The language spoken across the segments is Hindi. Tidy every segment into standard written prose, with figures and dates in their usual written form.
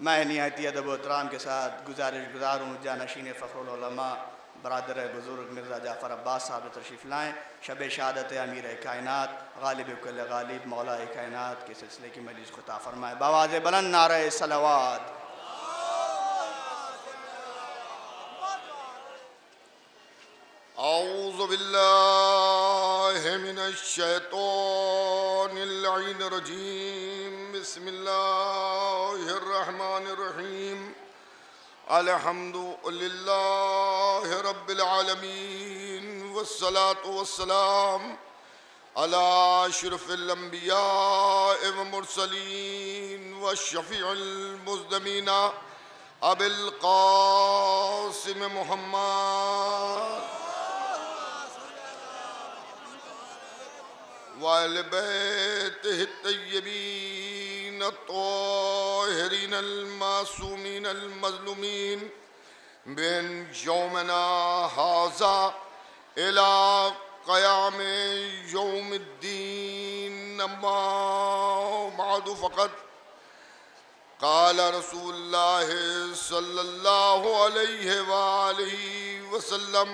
मैं निहायती अदब व एहतराम के साथ गुज़ार हूँ जानशीन फ़ख्रुल उलमा बरदर बुज़ुर्ग मिर्ज़ा जाफ़र अब्बास साहब तशरीफ़ लाएँ। शब शहादत अमीर कायनात गालिब कुल गालिब मौला कायनात के सिलसिले की मजलिस खुता फरमाए। बावाज़ बुलंद नारे सलवात। औज़ु बिल्लाहि मिनश शैतानिर रजीम। बिस्मिल्लाहिर रहमानिर रहीम। अल्हम्दुलिल्लाहि रब्बिल आलमीन वस्सलातु वस्सलाम अला अशरफिल अंबिया व मुरसलीन व शफीउल मुज़दमीन अबिल क़ासिम मुहम्मद वाल बैतिहि तय्यबीन अत्ताहिरीन अल-मासूमीन अल-मज़लूमीन बिन यौमना हाज़ा इला क़याम यौमिद्दीन। अम्मा बअद फ़क़द क़ाल रसूलुल्लाह सल्लल्लाहु अलैहि वआलिहि वसल्लम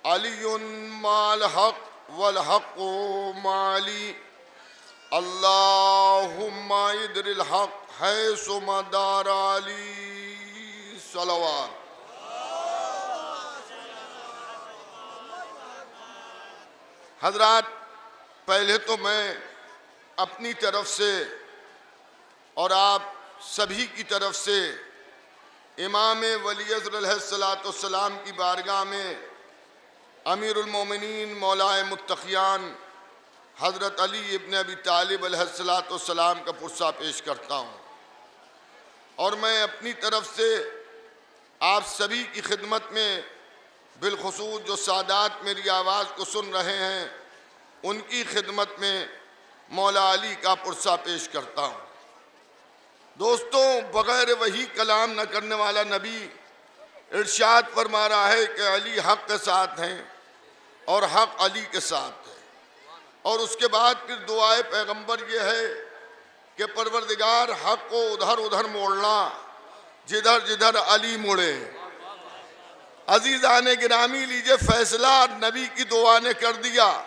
अलियुन माल हक़ वल हक़्क़ु माली। अल्लाहुम्मा इद्रिल हक़ हैसु मदार अली। सलवात। हज़रात, पहले तो मैं अपनी तरफ से और आप सभी की तरफ से इमाम वलीअज़्र अलैहिस्सलाम की बारगाह में अमीरुल मोमिनीन मौलाए मुत्तक़ियान हज़रत अली इब्न अबी तालिब अलैहिस्सलाम का पुरसा पेश करता हूँ। और मैं अपनी तरफ से आप सभी की खिदमत में बिलखुसूस जो सादात मेरी आवाज़ को सुन रहे हैं उनकी खिदमत में मौला अली का पुरसा पेश करता हूँ। दोस्तों, बग़ैर वही कलाम न करने वाला नबी इरशाद फरमा रहा है कि अली हक़ के साथ हैं और हक़ अली के साथ है। और उसके बाद फिर दुआए पैगंबर ये है कि परवरदिगार हक़ को उधर उधर मोड़ना जिधर जिधर अली मुड़े। अजीज़ान गिरामी, लीजिए फैसला नबी की दुआ ने कर दिया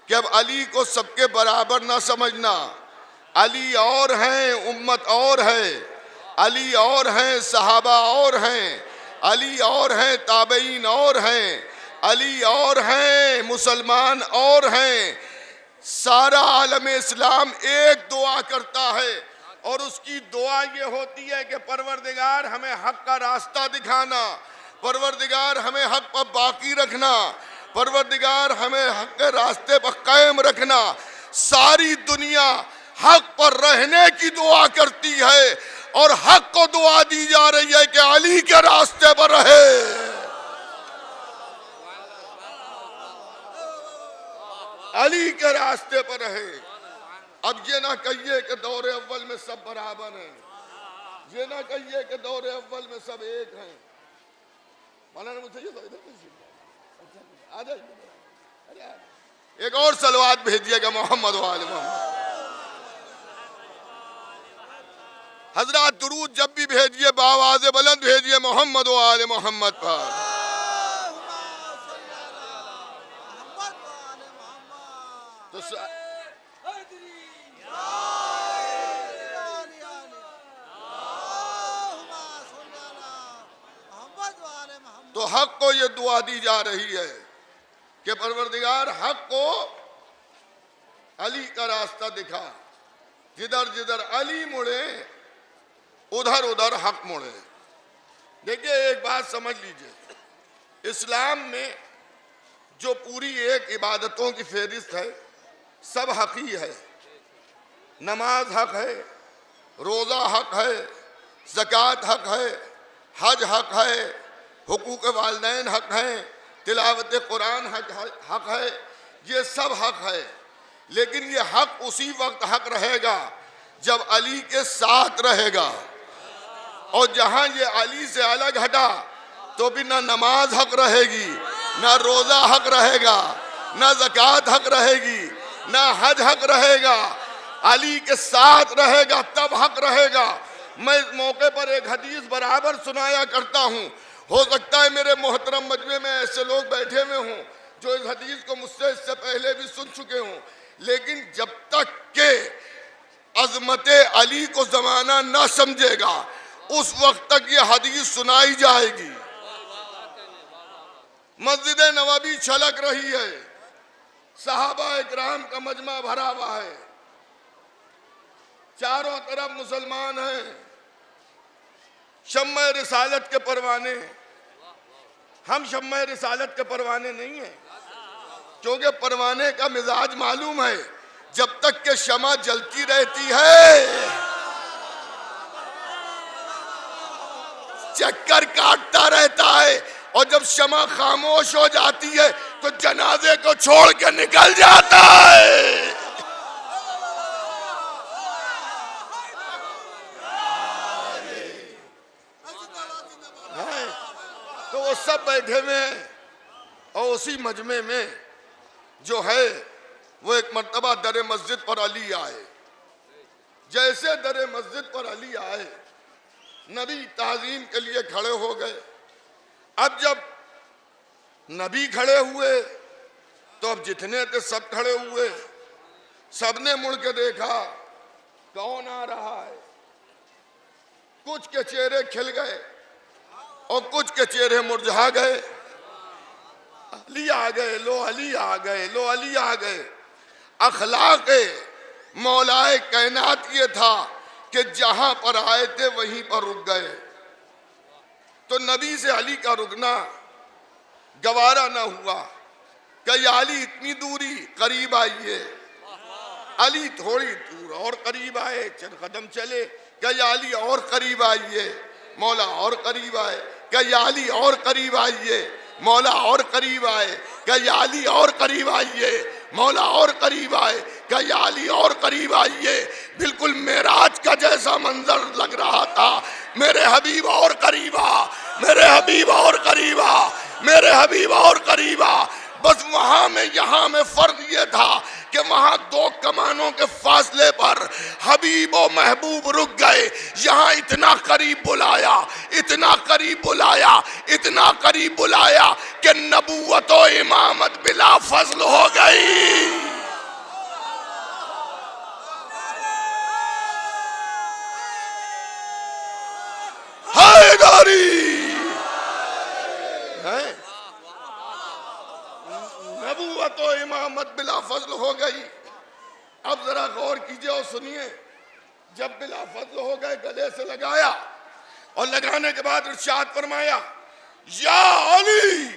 कि अब अली को सबके बराबर ना समझना। अली और हैं, उम्मत और है, अली और हैं, सहाबा और हैं, अली और हैं, ताबईन और हैं, अली और हैं, मुसलमान और हैं। सारा आलम इस्लाम एक दुआ करता है और उसकी दुआ ये होती है कि परवरदिगार हमें हक़ का रास्ता दिखाना, परवरदिगार हमें हक़ पर बाकी रखना, परवरदिगार हमें हक़ के रास्ते पर कायम रखना। सारी दुनिया हक़ पर रहने की दुआ करती है और हक़ को दुआ दी जा रही है कि अली के रास्ते पर रहे। अली के रास्ते पर रहे। अब ये ना कहिए कि दौरे अव्वल में सब बराबर हैं, ये ना कहिए कि दौरे अव्वल में सब एक हैं। मौलाना मुझसे ये आ जाइए, एक और सलवात भेजिएगा मोहम्मद वाले मोहम्मद। हजरात, दुरूद जब भी भेजिए बावाज़े बुलंद भेजिए मोहम्मद वाले मोहम्मद पर। तो हक़ को ये दुआ दी जा रही है कि परवरदिगार हक़ को अली का रास्ता दिखा, जिधर जिधर अली मुड़े उधर उधर हक़ मुड़े। देखिए, एक बात समझ लीजिए, इस्लाम में जो पूरी एक इबादतों की फहरिस्त है सब हक ही है। नमाज हक है, रोज़ा हक है, ज़कात हक है, हज हक है, हुकूक वालिदैन हक है, तिलावत कुरान हक है, ये सब हक है। लेकिन ये हक उसी वक्त हक रहेगा जब अली के साथ रहेगा, और जहां ये अली से अलग हटा तो भी ना नमाज हक रहेगी, ना रोज़ा हक रहेगा, ना ज़कात हक रहेगी, ना हज हक रहेगा। अली के साथ रहेगा तब हक रहेगा। मैं इस मौके पर एक हदीस बराबर सुनाया करता हूँ। हो सकता है मेरे मोहतरम मजमे में ऐसे लोग बैठे हुए हों जो इस हदीस को मुझसे इससे पहले भी सुन चुके हों, लेकिन जब तक के अजमत अली को जमाना न समझेगा उस वक्त तक ये हदीस सुनाई जाएगी। मस्जिद नबवी छलक रही है, सहाबा इकराम का मजमा भरा हुआ है, चारों तरफ मुसलमान हैं, शम्मा रिसालत के परवाने। हम शम्मा रिसालत के परवाने नहीं हैं, क्योंकि परवाने का मिजाज मालूम है, जब तक के शमा जलती रहती है चक्कर काटता रहता है, और जब शमा खामोश हो जाती है तो जनाजे को छोड़ के निकल जाता है। तो वो सब बैठे हुए हैं, और उसी मजमे में जो है वो एक मर्तबा दर मस्जिद पर अली आए। जैसे दर मस्जिद पर अली आए, नबी ताज़ीम के लिए खड़े हो गए। अब जब नबी खड़े हुए तो अब जितने थे सब खड़े हुए, सबने मुड़ के देखा कौन आ रहा है। कुछ के चेहरे खिल गए और कुछ के चेहरे मुरझा गए। अली आ गए, लो अली आ गए, लो अली आ गए। अखलाक मौलाए कायनात ये था कि जहां पर आए थे वहीं पर रुक गए। तो नबी से अली का रुकना गवारा ना हुआ। कि अली इतनी दूरी, करीब आइए। अली थोड़ी दूर और करीब आए, चंद कदम चले। कि अली और करीब आइए, मौला और करीब आए। कि अली और करीब आइए, मौला और करीब आए। कि अली और करीब आइए, मौला और करीब आए। कि अली और करीब आइए। बिल्कुल मेराज का जैसा मंजर लग रहा था। मेरे हबीब और करीबा, मेरे हबीब और करीबा, मेरे हबीब और करीबा। बस वहां में यहाँ में फर्क ये था कि वहां दो कमानों के फासले पर हबीब और महबूब रुक गए। यहाँ इतना करीब बुलाया, इतना करीब बुलाया, इतना करीब बुलाया कि नबूवत और इमामत बिला फजल हो गई। नबूवत और इमामत बिला फजल हो गई। अब जरा गौर कीजिए और सुनिए। जब बिला फजल हो गए, गले से लगाया और लगाने के बाद इरशाद फरमाया, या अली,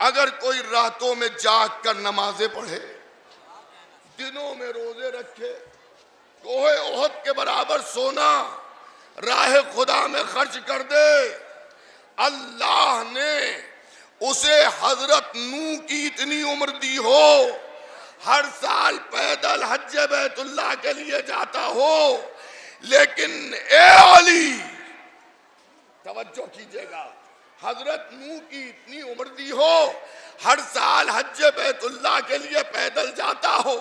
अगर कोई रातों में जाग कर नमाजें पढ़े, दिनों में रोजे रखे, कोहे ओहद के बराबर सोना राह खुदा में खर्च कर दे, अल्लाह ने उसे हजरत नूह की इतनी उम्र दी हो, हर साल पैदल हज बैतुल्लाह के लिए जाता हो, लेकिन ए अली, तवज्जो कीजिएगा, हजरत नूह की इतनी उम्र दी हो, हर साल हज बैतुल्लाह के लिए पैदल जाता हो,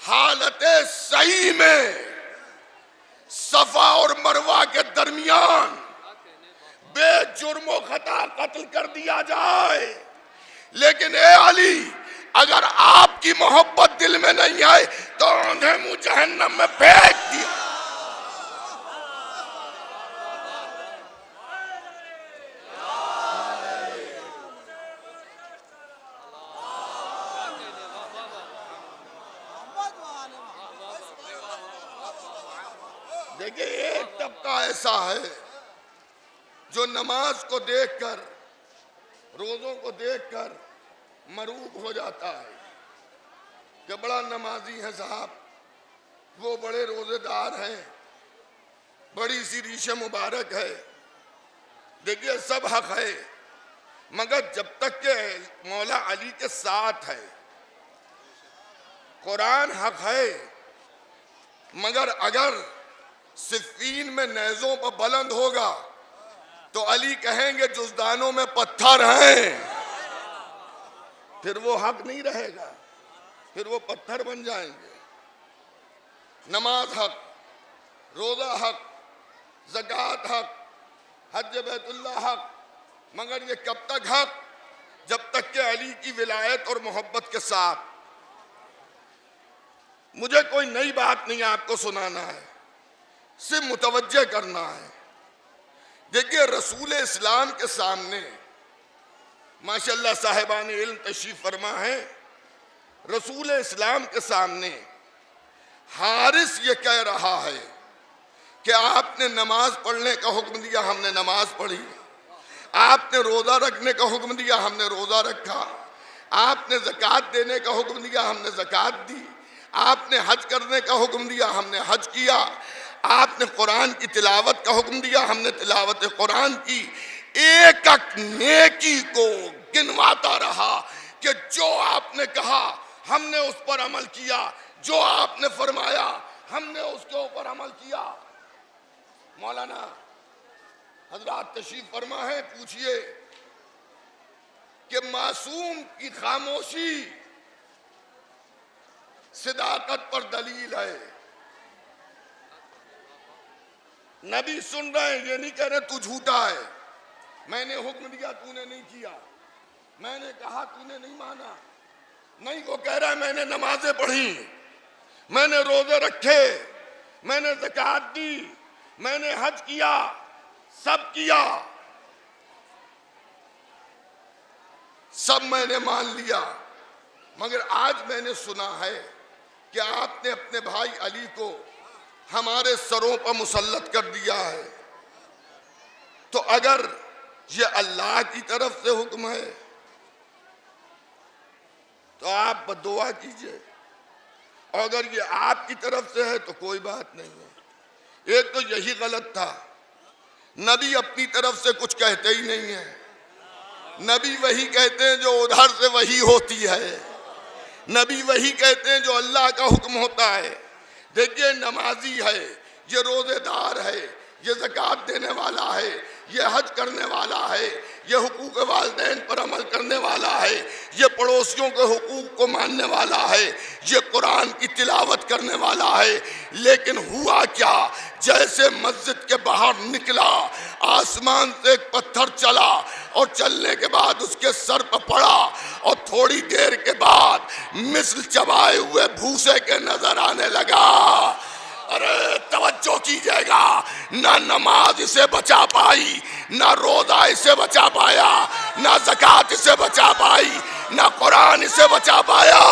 हालत सही में सफा और मरवा के दरमियान बेजुर्मो खता कत्ल कर दिया जाए, लेकिन ए अली, अगर आपकी मोहब्बत दिल में नहीं आए तो उन्हें मुझे जहन्नम में फेंक दिया। देखिए, एक तबका ऐसा है जो नमाज को देखकर, रोजों को देखकर मरूब हो जाता है। कि बड़ा नमाजी है साहब, वो बड़े रोजेदार हैं, बड़ी सी रीश मुबारक है। देखिए सब हक है, मगर जब तक के मौला अली के साथ है। कुरान हक है, मगर अगर सिफ़ीन में नेज़ों पर बुलंद होगा तो अली कहेंगे जुज़दानों में पत्थर हैं, फिर वो हक नहीं रहेगा, फिर वो पत्थर बन जाएंगे। नमाज हक, रोज़ा हक, ज़कात हक, हज बैतुल्लाह हक, मगर ये कब तक हक? जब तक के अली की विलायत और मोहब्बत के साथ। मुझे कोई नई बात नहीं आपको सुनाना है, सिर्फ मुतवज्जे करना है। देखिए रसूल इस्लाम के सामने माशाअल्लाह साहिबान इल्म तशरीफ फरमा है, रसूल इस्लाम के सामने हारिस ये कह रहा है कि आपने नमाज पढ़ने का हुक्म दिया, हमने नमाज पढ़ी। आपने रोज़ा रखने का हुक्म दिया, हमने रोज़ा रखा। आपने ज़कात देने का हुक्म दिया, हमने ज़कात दी। आपने हज करने का हुक्म दिया, हमने हज किया। आपने कुरान की तिलावत का हुक्म दिया, हमने तिलावत कुरान की। एक एक नेकी को गिनवाता रहा कि जो आपने कहा हमने उस पर अमल किया, जो आपने फरमाया हमने उसके ऊपर अमल किया। मौलाना हजरात तशरीफ फरमा है, पूछिए कि मासूम की खामोशी सिदाकत पर दलील है। नबी सुन रहे हैं, ये नहीं कह रहे तू झूठा है, मैंने हुक्म दिया तूने नहीं किया, मैंने कहा तूने नहीं माना। नहीं, वो कह रहा है मैंने नमाजें पढ़ी, मैंने रोजे रखे, मैंने ज़कात दी, मैंने हज किया, सब किया, सब मैंने मान लिया। मगर आज मैंने सुना है कि आपने अपने भाई अली को हमारे सरों पर मुसल्लत कर दिया है। तो अगर ये अल्लाह की तरफ से हुक्म है तो आप बद्दुआ कीजिए, और अगर ये आपकी तरफ से है तो कोई बात नहीं है। एक तो यही गलत था, नबी अपनी तरफ से कुछ कहते ही नहीं है। नबी वही कहते हैं जो उधर से वही होती है, नबी वही कहते हैं जो अल्लाह का हुक्म होता है। देखिए नमाजी है, ये रोजेदार है, ये ज़कात देने वाला है, ये हज करने वाला है, ये हुकूक वालिदैन पर अमल करने वाला है, ये पड़ोसियों के हुकूक को मानने वाला है, ये कुरान की तिलावत करने वाला है। लेकिन हुआ क्या, जैसे मस्जिद के बाहर निकला, आसमान से एक पत्थर चला और चलने के बाद उसके सर पर पड़ा, और थोड़ी देर के बाद मिस्ल चबाए हुए भूसे के नजर आने लगा। अरे तवज्जो कीजिएगा, ना नमाज इसे बचा पाई, ना रोजा इसे बचा पाया, ना ज़कात इसे बचा पाई, ना कुरान इसे बचा पाया।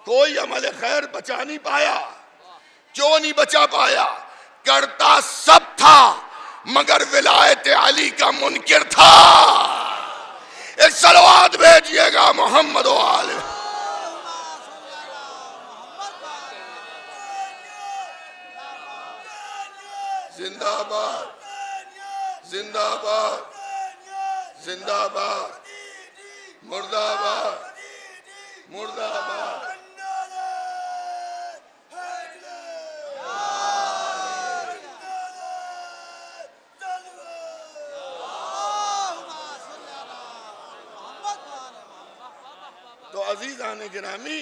कोई अमल खैर बचा नहीं पाया। क्यों नहीं बचा पाया? करता सब था मगर विलायत अली का मुनकिर था। एक सलवात भेजिएगा मोहम्मद वाले। जिंदाबाद, जिंदाबाद, जिंदाबाद, मुर्दाबाद, मुर्दाबाद। तो अजीज़ाने गिरामी,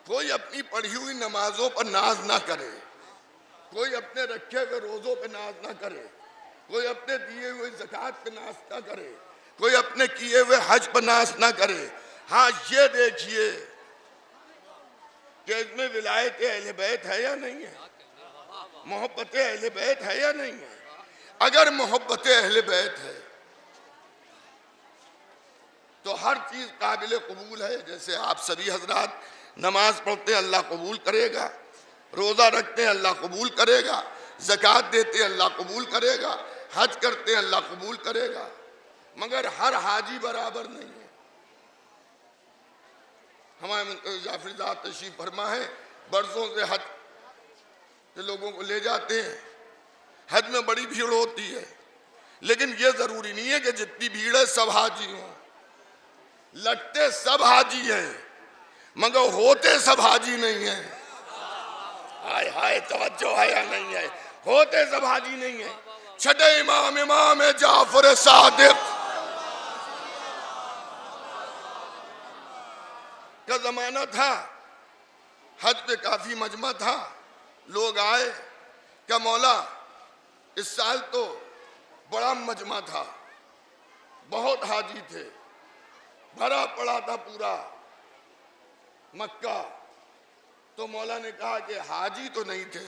कोई अपनी पढ़ी हुई नमाजों पर नाज ना करे, कोई अपने रखे हुए रोजों पे नाज ना करे, कोई अपने दिए हुए ज़कात पे नाज ना करे, कोई अपने किए हुए हज पर नाज ना करे। हाँ ये देखिए कि इसमें विलायत अहले बैत है या नहीं है, मोहब्बत अहले बैत है या नहीं है। अगर मोहब्बत अहले बैत है तो हर चीज काबिल कबूल है। जैसे आप सभी हजरात नमाज पढ़ते हैं, अल्लाह कबूल करेगा, रोज़ा रखते हैं, अल्लाह कबूल करेगा, ज़कात देते हैं, अल्लाह कबूल करेगा, हज करते हैं, अल्लाह कबूल करेगा। मगर हर हाजी बराबर नहीं है। हमारे जाफरीदार तशरीफ फरमा है, बरसों से हज के लोगों को ले जाते हैं। हज में बड़ी भीड़ होती है, लेकिन यह जरूरी नहीं है कि जितनी भीड़ है सब हाजी हों। लगते सब हाजी हैं, मगर होते सब हाजी नहीं है। हाय हाय, तवज्जो है या नहीं है? होते सब हाजी नहीं है। छठे इमाम इमाम जाफर सादिक का जमाना था, हज पे काफी मजमा था। लोग आए, क्या मौला इस साल तो बड़ा मजमा था, बहुत हाजी थे, भरा पड़ा था पूरा मक्का। तो मौला ने कहा कि हाजी तो नहीं थे।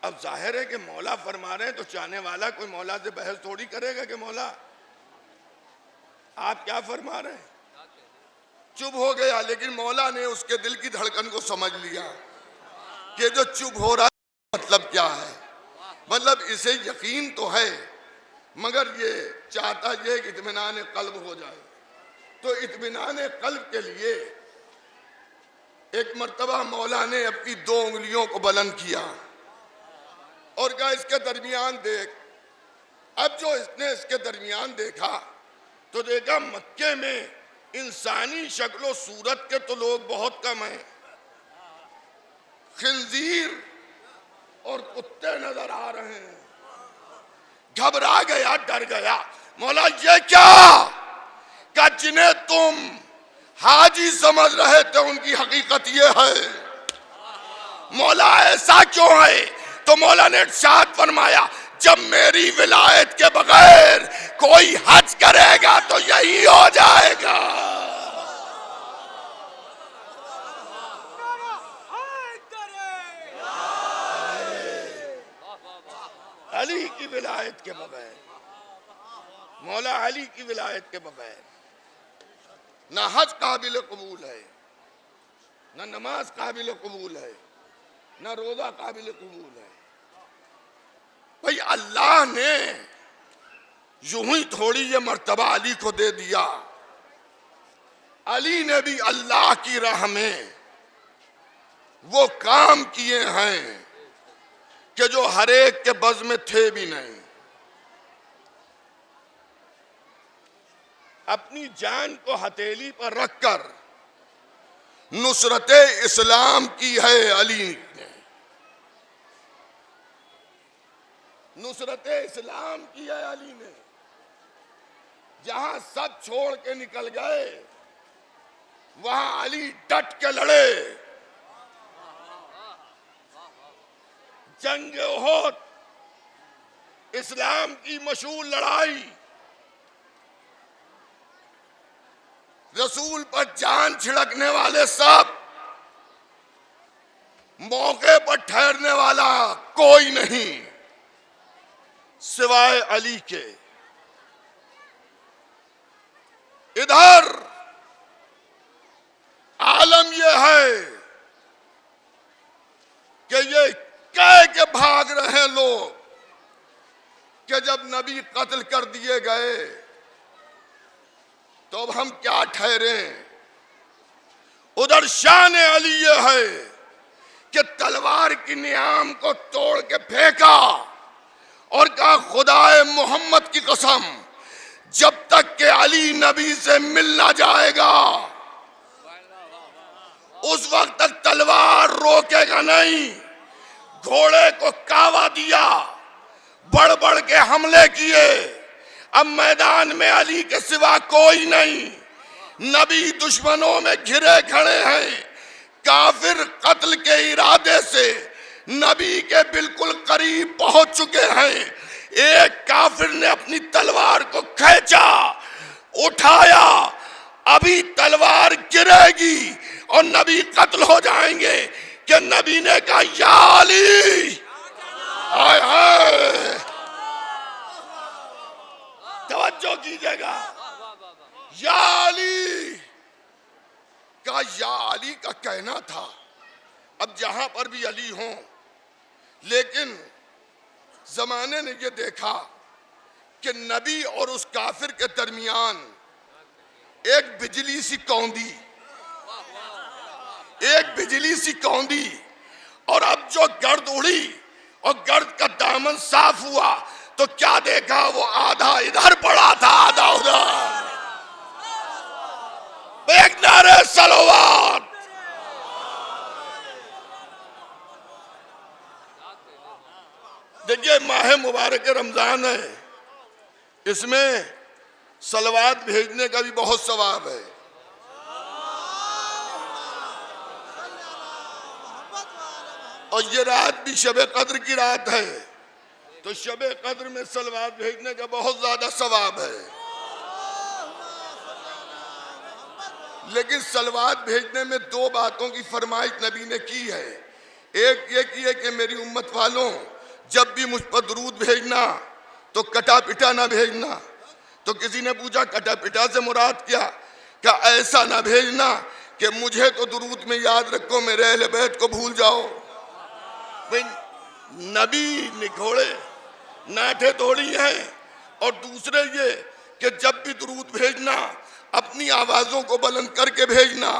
अब जाहिर है कि मौला फरमा रहे हैं तो चाहने वाला कोई मौला से बहस थोड़ी करेगा कि मौला आप क्या फरमा रहे हैं। चुप हो गया, लेकिन मौला ने उसके दिल की धड़कन को समझ लिया कि जो चुप हो रहा है मतलब क्या है। मतलब इसे यकीन तो है, मगर ये चाहता ये कि इत्मीनान कल्ब हो जाए। तो इत्मीनान कल्ब के लिए एक मर्तबा मौला ने अपनी 2 उंगलियों को बुलंद किया और कहा इसके दरमियान देख। अब जो इसने इसके दरमियान देखा तो देखा मक्के में इंसानी शक्लो सूरत के तो लोग बहुत कम हैं, खिंजीर और कुत्ते नजर आ रहे हैं। घबरा गया, डर गया। मौला ये क्या का जिन्हें तुम हाजी समझ रहे थे उनकी हकीकत ये है। मौला ऐसा क्यों है? तो मौला ने इरशाद फरमाया, जब मेरी विलायत के बगैर कोई हज करेगा तो यही हो जाएगा। अली की विलायत के बगैर, मौला अली की विलायत के बगैर ना हज काबिल कबूल है, ना नमाज काबिल कबूल है, ना रोजा काबिल कबूल है। भाई अल्लाह ने यूं ही थोड़ी ये मर्तबा अली को दे दिया। अली ने भी अल्लाह की राह में वो काम किए हैं कि जो हर एक के बज़ में थे भी नहीं। अपनी जान को हथेली पर रखकर नुसरत इस्लाम की है अली ने, नुसरत इस्लाम की है अली ने। जहां सब छोड़ के निकल गए वहां अली डट के लड़े। जंग ओहद इस्लाम की मशहूर लड़ाई, रसूल पर जान छिड़कने वाले सब, मौके पर ठहरने वाला कोई नहीं सिवाय अली के। इधर आलम यह है कि ये कह के भाग रहे लोग कि जब नबी कत्ल कर दिए गए तो अब हम क्या ठहरे। उधर शान अली ये है कि तलवार की नियाम को तोड़ के फेंका और कहा खुदाए मोहम्मद की कसम, जब तक के अली नबी से मिल ना जाएगा उस वक्त तक तलवार रोकेगा नहीं। घोड़े को कावा दिया, बढ़ बढ़ के हमले किए। अब मैदान में अली के सिवा कोई नहीं। नबी दुश्मनों में घिरे खड़े हैं। काफिर कत्ल के इरादे से नबी के बिल्कुल करीब पहुंच चुके हैं। एक काफिर ने अपनी तलवार को खींचा, उठाया, अभी तलवार गिरेगी और नबी कत्ल हो जाएंगे कि नबी ने कहा या अली। हाय हाय, तवज्जो कीजिएगा। या अली का, या अली का कहना था अब जहां पर भी अली हों, लेकिन जमाने ने यह देखा कि नबी और उस काफिर के दरमियान एक बिजली सी कौंधी, एक बिजली सी कौंधी, और अब जो गर्द उड़ी और गर्द का दामन साफ हुआ तो क्या देखा, वो आधा इधर पड़ा था आधा उधर। एक नारे सलवात। देखिए माह मुबारक रमजान है, इसमें सलवात भेजने का भी बहुत सवाब है। और ये रात भी शब कद्र की रात है, तो शब कद्र में सलवात भेजने का बहुत ज्यादा सवाब है। लेकिन सलवात भेजने में दो बातों की फरमाइश नबी ने की है। एक ये की है कि मेरी उम्मत वालों, जब भी मुझ पर दुरूद भेजना तो कटा पिटा ना भेजना। तो किसी ने पूछा कटा पिटा से मुराद क्या ऐसा ना भेजना कि मुझे तो दुरूद में याद रखो, मेरे अहले बैत को भूल जाओ। भाई नबी निखोड़े नाठे तोड़ी हैं। और दूसरे ये कि जब भी दुरूद भेजना अपनी आवाजों को बुलंद करके भेजना।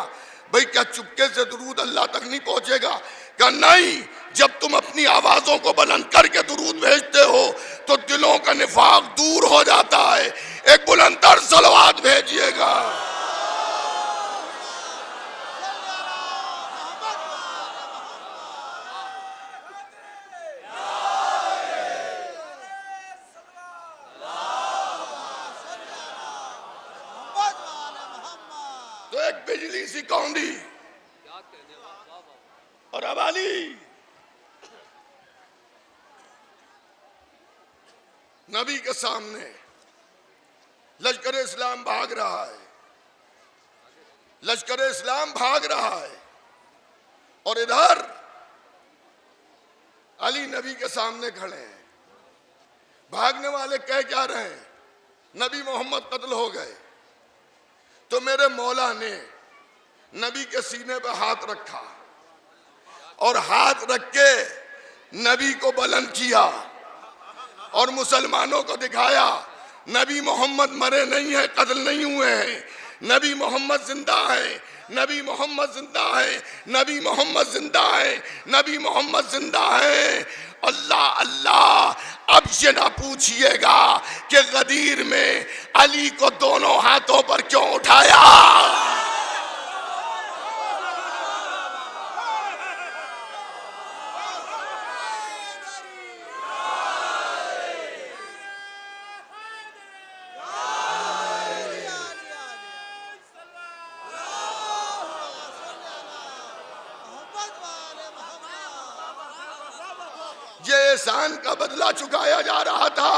भाई क्या चुपके से दुरूद अल्लाह तक नहीं पहुंचेगा? क्या नहीं, जब तुम अपनी आवाजों को बुलंद करके दुरूद भेजते हो तो दिलों का निफाक दूर हो जाता है। एक बुलंदतर सलवात भेजिएगा। तो एक बिजली सी कौंधी और अब अली नबी के सामने लश्कर इस्लाम भाग रहा है, लश्कर इस्लाम भाग रहा है, और इधर अली नबी के सामने खड़े हैं। भागने वाले कह क्या रहे हैं? नबी मोहम्मद कत्ल हो गए। तो मेरे मौला ने नबी के सीने पर हाथ रखा और हाथ रख के नबी को बुलंद किया और मुसलमानों को दिखाया नबी मोहम्मद मरे नहीं है, कत्ल नहीं हुए हैं, नबी मोहम्मद जिंदा है, नबी मोहम्मद जिंदा है, नबी मोहम्मद जिंदा है, नबी मोहम्मद जिंदा है। अल्लाह अल्लाह। अब ये ना पूछिएगा कि गदीर में अली को दोनों हाथों पर क्यों उठाया। ये एहसान का बदला चुकाया जा रहा था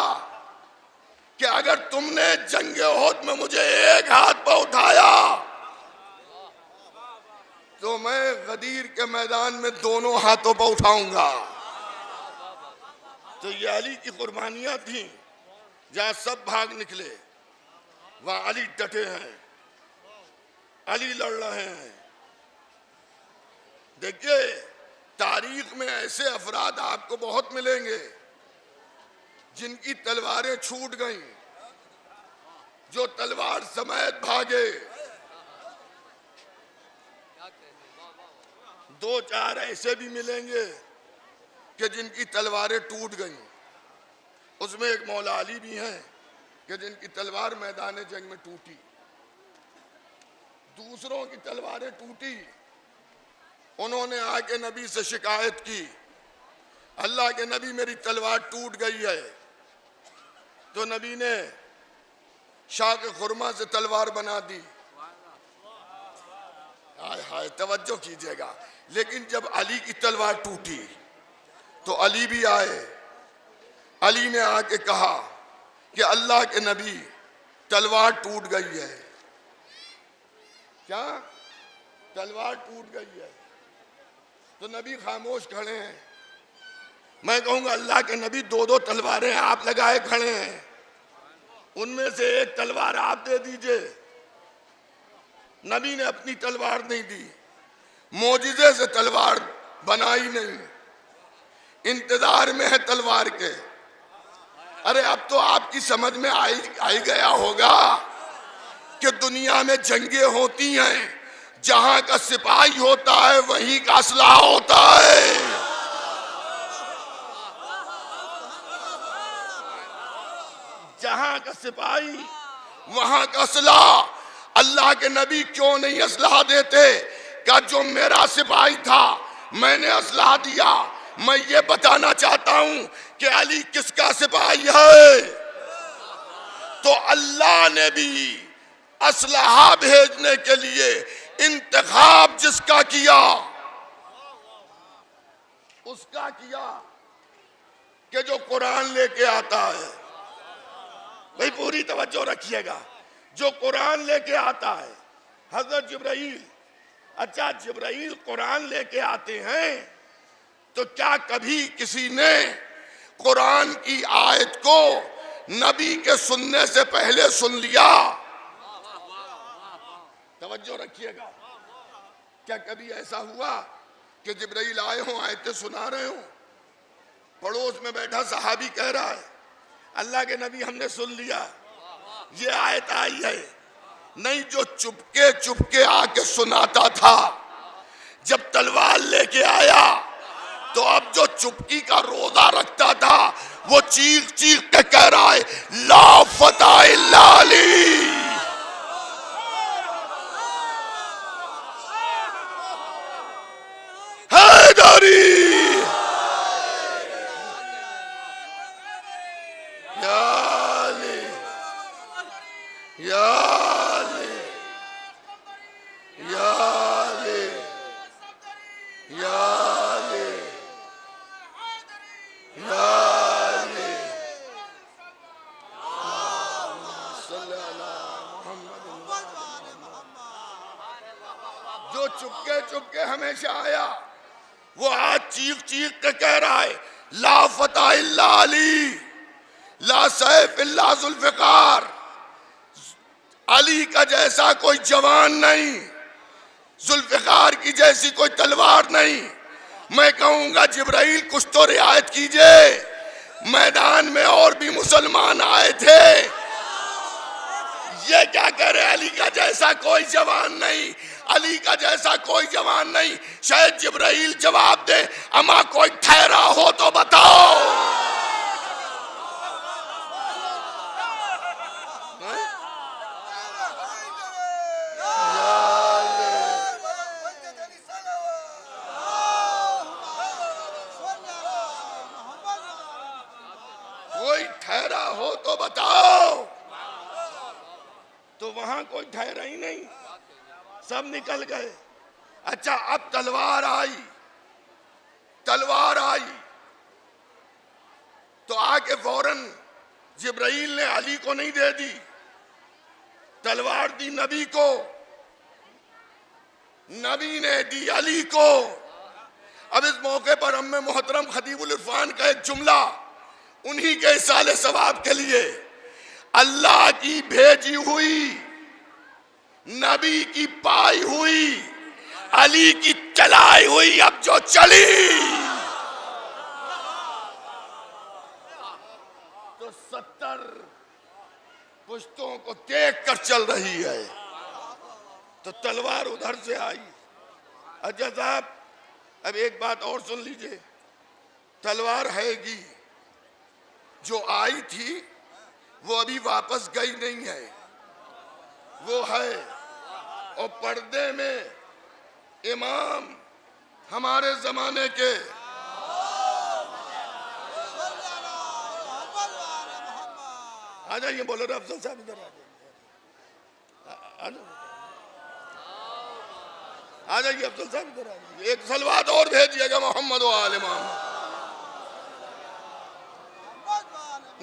कि अगर तुमने जंगे ओहद में मुझे एक हाथ पर उठाया तो मैं गदीर के मैदान में दोनों हाथों पर उठाऊंगा। तो ये अली की कुर्बानियां थी। जहां सब भाग निकले वहां अली डटे हैं, अली लड़ रहे हैं। देखिए तारीख में ऐसे अफराद आपको बहुत मिलेंगे जिनकी तलवारें छूट गईं, जो तलवार समेत भागे। दो चार ऐसे भी मिलेंगे कि जिनकी तलवारें टूट गईं। उसमें एक मौला अली भी हैं कि जिनकी तलवार मैदान जंग में टूटी। दूसरों की तलवारें टूटी, उन्होंने आके नबी से शिकायत की, अल्लाह के नबी मेरी तलवार टूट गई है। तो नबी ने शाह के खुरमा से तलवार बना दी। हाय हाय तवज्जो कीजिएगा। लेकिन जब अली की तलवार टूटी तो अली भी आए। अली ने आके कहा कि अल्लाह के नबी तलवार टूट गई है। क्या तलवार टूट गई है? तो नबी खामोश खड़े हैं। मैं कहूंगा अल्लाह के नबी दो दो तलवारें आप लगाए खड़े हैं, उनमें से एक तलवार आप दे दीजिए। नबी ने अपनी तलवार नहीं दी, मोजिजे से तलवार बनाई नहीं, इंतजार में है तलवार के। अरे अब तो आपकी समझ में आई गया होगा कि दुनिया में जंगें होती हैं, जहां का सिपाही होता है वहीं का असलहा होता है। जहां का सिपाही वहां का असलहा। अल्लाह के नबी क्यों नहीं असलहा देते? क्या जो मेरा सिपाही था मैंने असलहा दिया। मैं ये बताना चाहता हूं कि अली किसका सिपाही है। तो अल्लाह ने भी असलहा भेजने के लिए इंतखाब जिसका किया उसका किया कि जो कुरान लेके आता है। भाई पूरी तवज्जो रखिएगा, जो कुरान लेके आता है हजरत जिब्राइल। अच्छा, जिब्राइल कुरान लेके आते हैं तो क्या कभी किसी ने कुरान की आयत को नबी के सुनने से पहले सुन लिया? तवज्जो रखिएगा। क्या कभी ऐसा हुआ कि जिब्राइल आए हों, आयतें सुना रहे हों, पड़ोस में बैठा सहाबी कह रहा है अल्लाह के नबी हमने सुन लिया, ये आयत आई है? नहीं, जो चुपके चुपके आके सुनाता था जब तलवार लेके आया तो अब जो चुपकी का रोजा रखता था वो चीख चीख के कह रहा है ला फतह इल्ला अली। हैदरी या अली या अली या अली या अली या अली जो चुपके चुपके हमेशा आया वो आज चीख चीख के कह रहा है ला फतह इल्ला अली, ला सैफ इल्ला जुल्फिकार। अली का जैसा कोई जवान नहीं, जुल्फिकार की जैसी कोई तलवार नहीं। मैं कहूंगा जिब्राइल कुछ तो रियायत कीजिए, मैदान में और भी मुसलमान आए थे, ये क्या कह रहे अली का जैसा कोई जवान नहीं, अली का जैसा कोई जवान नहीं। शायद जिब्राइल जवाब दे अमा कोई ठहरा हो तो बताओ। कोई ठहरा हो तो बताओ। तो वहां कोई ठहरा ही नहीं, सब निकल गए। अच्छा, अब तलवार आई, तलवार आई तो आके फौरन जिब्राइल ने अली को नहीं दे दी, तलवार दी नबी को, नबी ने दी अली को। अब इस मौके पर अम्मे मोहतरम खतीबुल इरफान का एक जुमला उन्हीं के साले सवाब के लिए। अल्लाह की भेजी हुई, नबी की पाई हुई, अली की चलाई हुई अब जो चली तो 70 पुश्तों को देख कर चल रही है। तो तलवार उधर से आई। अच्छा साहब, अब एक बात और सुन लीजिए, तलवार हैगी, जो आई थी वो अभी वापस गई नहीं है, वो है। और पर्दे में इमाम हमारे जमाने के आ जाइए, बोलो रे अफजल साहब इधर आ जाइए, अफजल साहब इधर आ जाइए। एक सलवात और भेजिएगा मोहम्मद व आले मोहम्मद।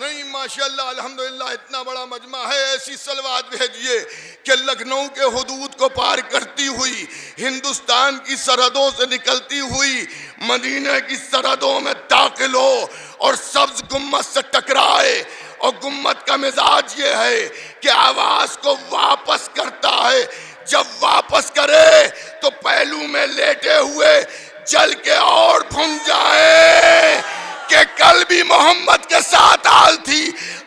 नहीं, माशाल्लाह अल्हम्दुलिल्लाह, इतना बड़ा मजमा है, ऐसी सलवात भेजिए कि लखनऊ के हुदूद को पार करती हुई, हिंदुस्तान की सरहदों से निकलती हुई, मदीने की सरहदों में दाखिल हो और सब्ज गुम्मत से टकराए। और गुम्मत का मिजाज ये है कि आवाज को वापस करता है, जब वापस करे तो पहलू में लेटे हुए जल के और भुन जाए कि कल भी मोहम्मद के साथ हाल थी,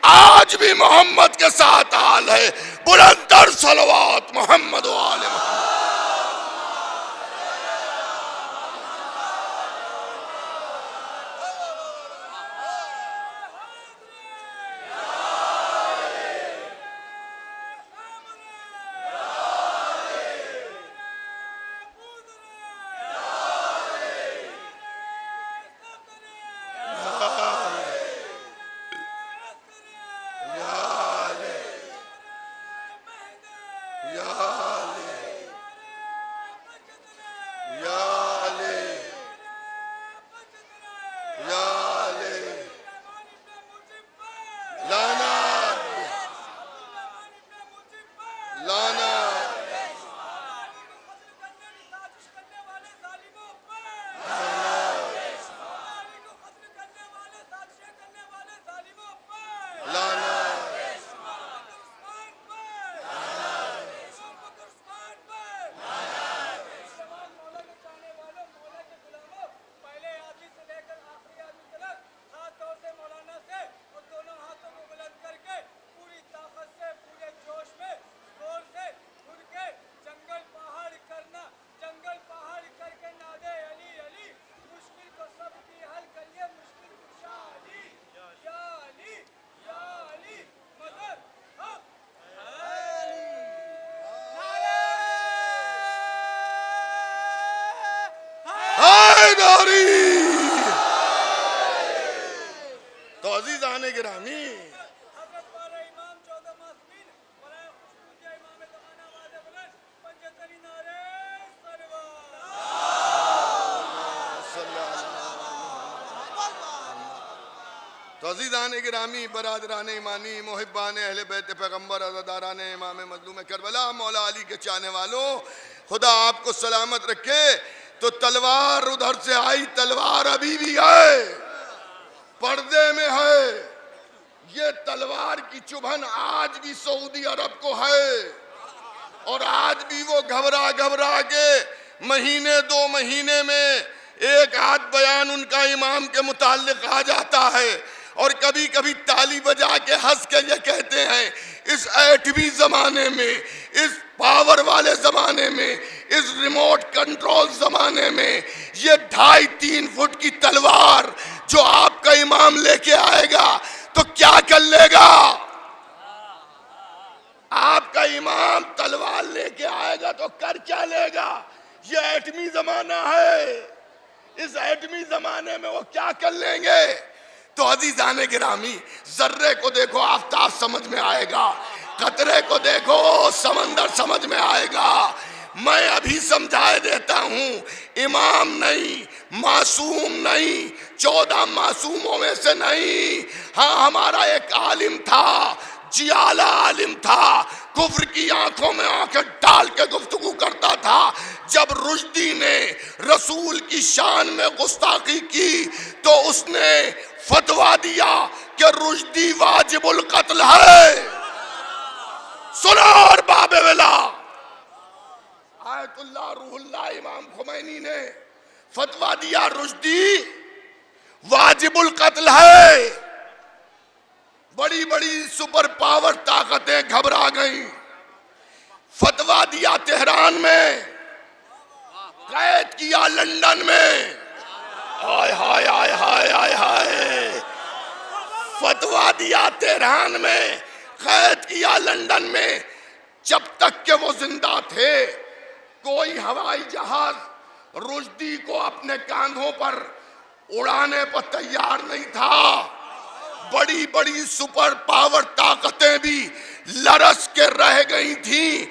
आज भी मोहम्मद के साथ हाल है। बुलंदर सलवात मोहम्मद व आले मोहम्मद। तो अजीज़ान गिरामी, तो अजीज़ान गिरामी, बरादरान ईमानी, मुहिब्बान अहले बैत पैगम्बर, अज़ादारान इमाम मज़लूम करबला, मौला अली के चाहने वालों, खुदा आपको सलामत रखे। तो तलवार उधर से आई, तलवार अभी भी है, पर्दे में है। ये तलवार की चुभन आज भी सऊदी अरब को है, और आज भी वो घबरा घबरा के महीने दो महीने में एक आध बयान उनका इमाम के मुताल्लिक आ जाता है, और कभी कभी ताली बजा के हंस के ये कहते हैं, इस एटमी जमाने में, इस पावर वाले जमाने में, इस रिमोट कंट्रोल जमाने में, ये 2.5-3 फुट की तलवार जो आपका इमाम लेके आएगा तो क्या कर लेगा? आपका इमाम तलवार लेके आएगा तो कर क्या लेगा? ये एटमी जमाना है, इस एटमी जमाने में वो क्या कर लेंगे? तो अजीज़ान गिरामी, जर्रे को देखो आफताब समझ में आएगा, कतरे को देखो समंदर समझ में आएगा। मैं अभी समझा देता हूं, इमाम नहीं, मासूम नहीं, 14 मासूमों में से नहीं। हाँ, हमारा एक आलिम था, जियाला आलिम था, कुफ्र की आंखों में आंखें डाल के गुफ्तगू करता था। जब रुश्दी ने रसूल की शान में गुस्ताखी की तो उसने फतवा दिया कि रुश्दी वाजिबुल कत्ल है। सुनो और बाबे वेला, आयतुल्लाह रूहुल्लाह इमाम खुमैनी ने फतवा दिया रुश्दी वाजिबुल कत्ल है। बड़ी बड़ी सुपर पावर ताकतें घबरा गईं, फतवा दिया तेहरान में, कैद किया लंदन में। हाय हाय हाय हाय हाय हाय, फतवा दिया तेहरान में, कैद किया लंदन में। जब तक के वो जिंदा थे, कोई हवाई जहाज रुश्दी को अपने कांधों पर उड़ाने पर तैयार नहीं था। बड़ी बड़ी सुपर पावर ताकतें भी लरस के रह गई थी।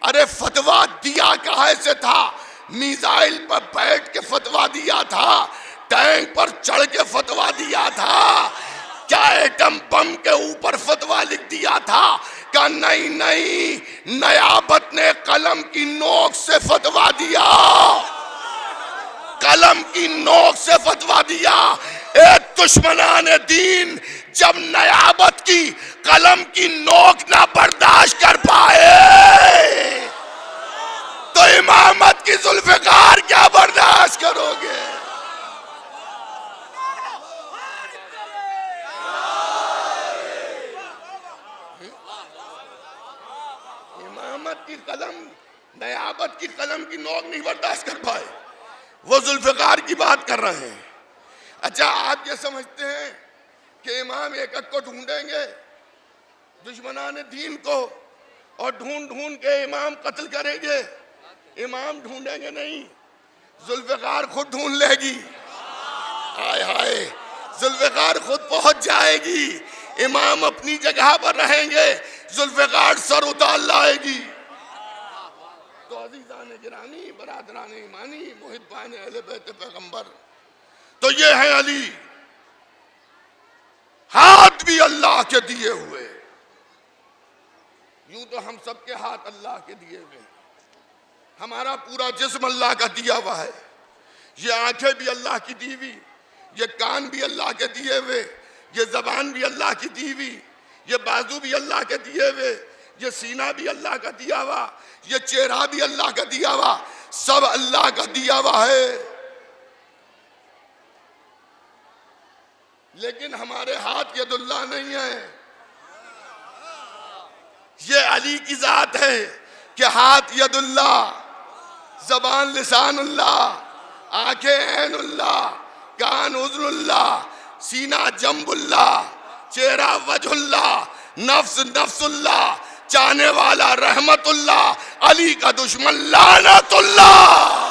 अरे फतवा दिया कहाँ से था? मिसाइल पर बैठ के फतवा दिया था, टैंक पर चढ़ के फतवा दिया था, क्या एटम बम के ऊपर फतवा लिख दिया था? क्या नहीं नहीं, नयाबत ने कलम की नोक से फतवा दिया, कलम की नोक से फतवा दिया। एक दुश्मनाने दीन जब नयाबत की कलम की नोक ना बर्दाश्त कर पाए तो इमामत की जुल्फ़िकार क्या बर्दाश्त करोगे? सहाबत की कलम की नोक नहीं बर्दाश्त कर पाए, वो जुल्फिकार की बात कर रहे हैं। अच्छा, आप ये समझते हैं कि इमाम एक एक को ढूंढेंगे दुश्मनाने दीन को और ढूंढ ढूंढ के इमाम कत्ल करेंगे? इमाम ढूंढेंगे नहीं, जुल्फिकार खुद ढूंढ लेगी। हाय हाय, जुल्फिकार खुद पहुंच जाएगी, इमाम अपनी जगह पर रहेंगे, जुल्फिकार सर उतार लाएगी। तो अजीजान गिरामी, बरादरान ईमानी, मुहिब्बान अहले बैत पैगंबर, तो ये है अली, हाथ भी अल्लाह के दिए हुए। यूं तो हम सबके हाथ अल्लाह के दिए हुए, हमारा पूरा जिस्म अल्लाह का दिया हुआ है। ये आंखें भी अल्लाह की दी हुई, ये कान भी अल्लाह के दिए हुए, ये जबान भी अल्लाह की दी हुई, ये बाजू भी अल्लाह के दिए हुए, ये सीना भी अल्लाह का दिया हुआ, ये चेहरा भी अल्लाह का दिया हुआ, सब अल्लाह का दिया हुआ है। लेकिन हमारे हाथ यदुल्लाह नहीं है। ये अली की जात है कि हाथ यदुल्लाह, जबान लिसानुल्लाह, आंखें ऐनुल्लाह, कान उज़्नुल्लाह, सीना जंबुल्लाह, चेहरा वजहुल्लाह, नफ्स नफ्सुल्लाह, चाहने वाला रहमतुल्लाह, अली का दुश्मन लानतुल्लाह।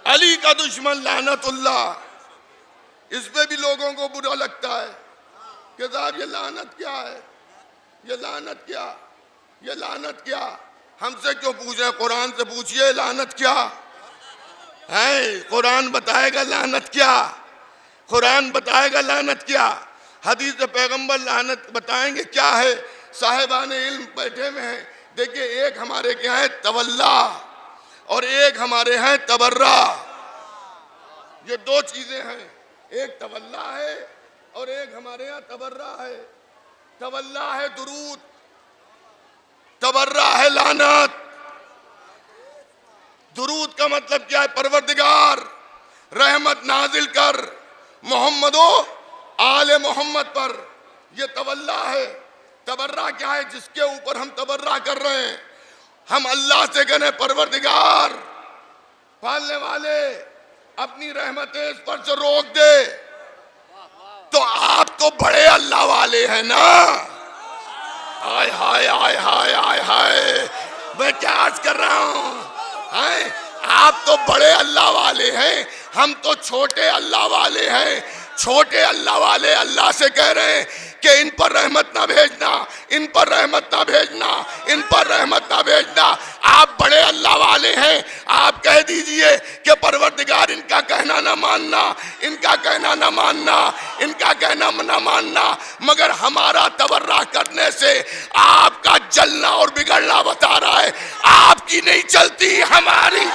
अली का दुश्मन लानतुल्लाह। इस पे भी लोगों को बुरा लगता है कि साहब ये लानत क्या है, ये लानत क्या, ये लानत क्या। हमसे क्यों पूछे, कुरान से पूछिए लानत क्या है। कुरान बताएगा लानत क्या, कुरान बताएगा लानत क्या, हदीस पैगंबर लानत बताएंगे क्या है। साहिबान इल्म बैठे में हैं। देखिए, एक हमारे क्या है तवल्ला और एक हमारे हैं तबर्रा। ये दो चीजें हैं, एक तवल्ला है और एक हमारे यहाँ तबर्रा है। तवल्ला है दुरूद, तबर्रा है लानत। दुरूद का मतलब क्या है, परवरदिगार रहमत नाजिल कर मोहम्मदो आले मोहम्मद पर, ये तवल्ला है। तबर्रा क्या है, जिसके ऊपर हम तबर्रा कर रहे हैं। हम अल्लाह से कहने परवरदिगार पालने वाले अपनी रहमतें इस पर से रोक दे, तो आप तो बड़े अल्लाह वाले हैं ना। हाय हाय हाय हाय हाय हाय, मैं क्या अर्ज कर रहा हूं, आप तो बड़े अल्लाह वाले हैं, हम तो छोटे अल्लाह वाले हैं। छोटे अल्लाह वाले अल्लाह से कह रहे हैं कि इन पर रहमत ना भेजना, इन पर रहमत ना भेजना, इन पर रहमत ना भेजना। आप बड़े अल्लाह वाले हैं, आप कह दीजिए कि परवरदिगार इनका कहना ना मानना, इनका कहना ना मानना, इनका कहना ना मानना। मगर हमारा तबर्रा करने से आपका जलना और बिगड़ना बता रहा है, आपकी नहीं चलती हमारी।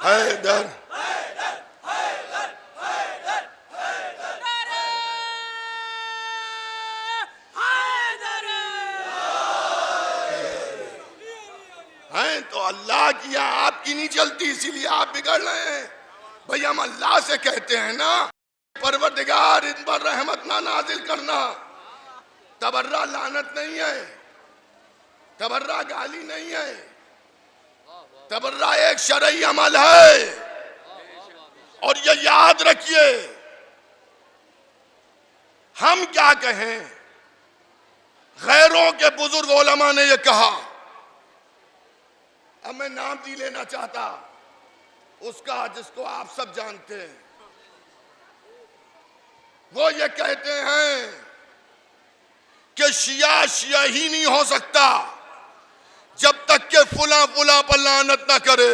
हैदर हैं तो अल्लाह की या आपकी नहीं चलती, इसीलिए आप बिगड़ रहे हैं। भाई हम अल्लाह से कहते हैं ना परवरदिगार इन पर रहमत ना नाजिल करना। तबर्रा लानत नहीं है, तबर्रा गाली नहीं है, तबर्रा एक शरई अमल है। और ये याद रखिए, हम क्या कहें, गैरों के बुजुर्ग उलमा ने ये कहा। अब मैं नाम नहीं लेना चाहता उसका जिसको आप सब जानते हैं। वो ये कहते हैं कि शिया शिया ही नहीं हो सकता जब तक के फुला फुला पर लानत ना करे।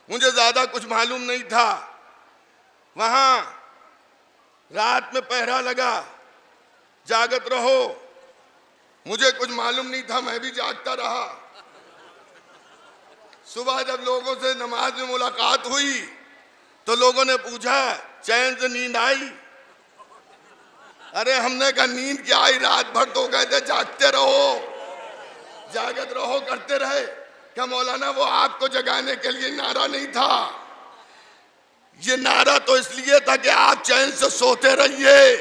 मुझे ज्यादा कुछ मालूम नहीं था। वहां रात में पहरा लगा, जागत रहो, मुझे कुछ मालूम नहीं था, मैं भी जागता रहा। सुबह जब लोगों से नमाज में मुलाकात हुई तो लोगों ने पूछा चैन से नींद आई? अरे हमने कहा नींद क्या आई, रात भर तो कहते जागते रहो, जागत रहो करते रहे। क्या मौलाना वो आपको जगाने के लिए नारा नहीं था, ये नारा तो इसलिए था कि आप चैन से सोते रहिए,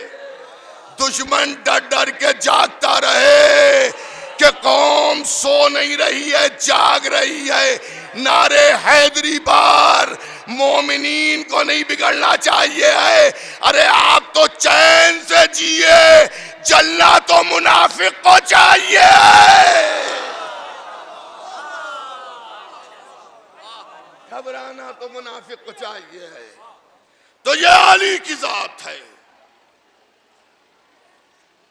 दुश्मन डर डर के जागता रहे कि कौम सो नहीं रही है, जाग रही है। नारे हैदरी बार मोमिनीन को नहीं बिगड़ना चाहिए है। अरे आप तो चैन से जिए, जलना तो मुनाफिक को चाहिए। घबराना तो मुनाफिक को चाहिए है। तो ये अली की जात है,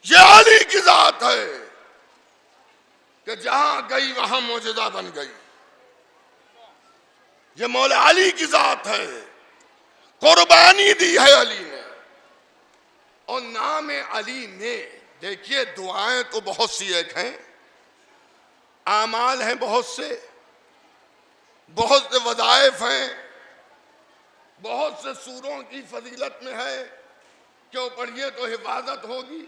ये अली की जात है कि जहां गई वहां मौजूदा बन गई। ये मौला अली की जात है, कुर्बानी दी है अली ने। और नाम अली में देखिए दुआएं तो बहुत सी एक हैं, आमाल हैं बहुत से वज़ाइफ हैं, बहुत से सूरों की फजीलत में है क्यों पढ़िए तो हिफाजत होगी।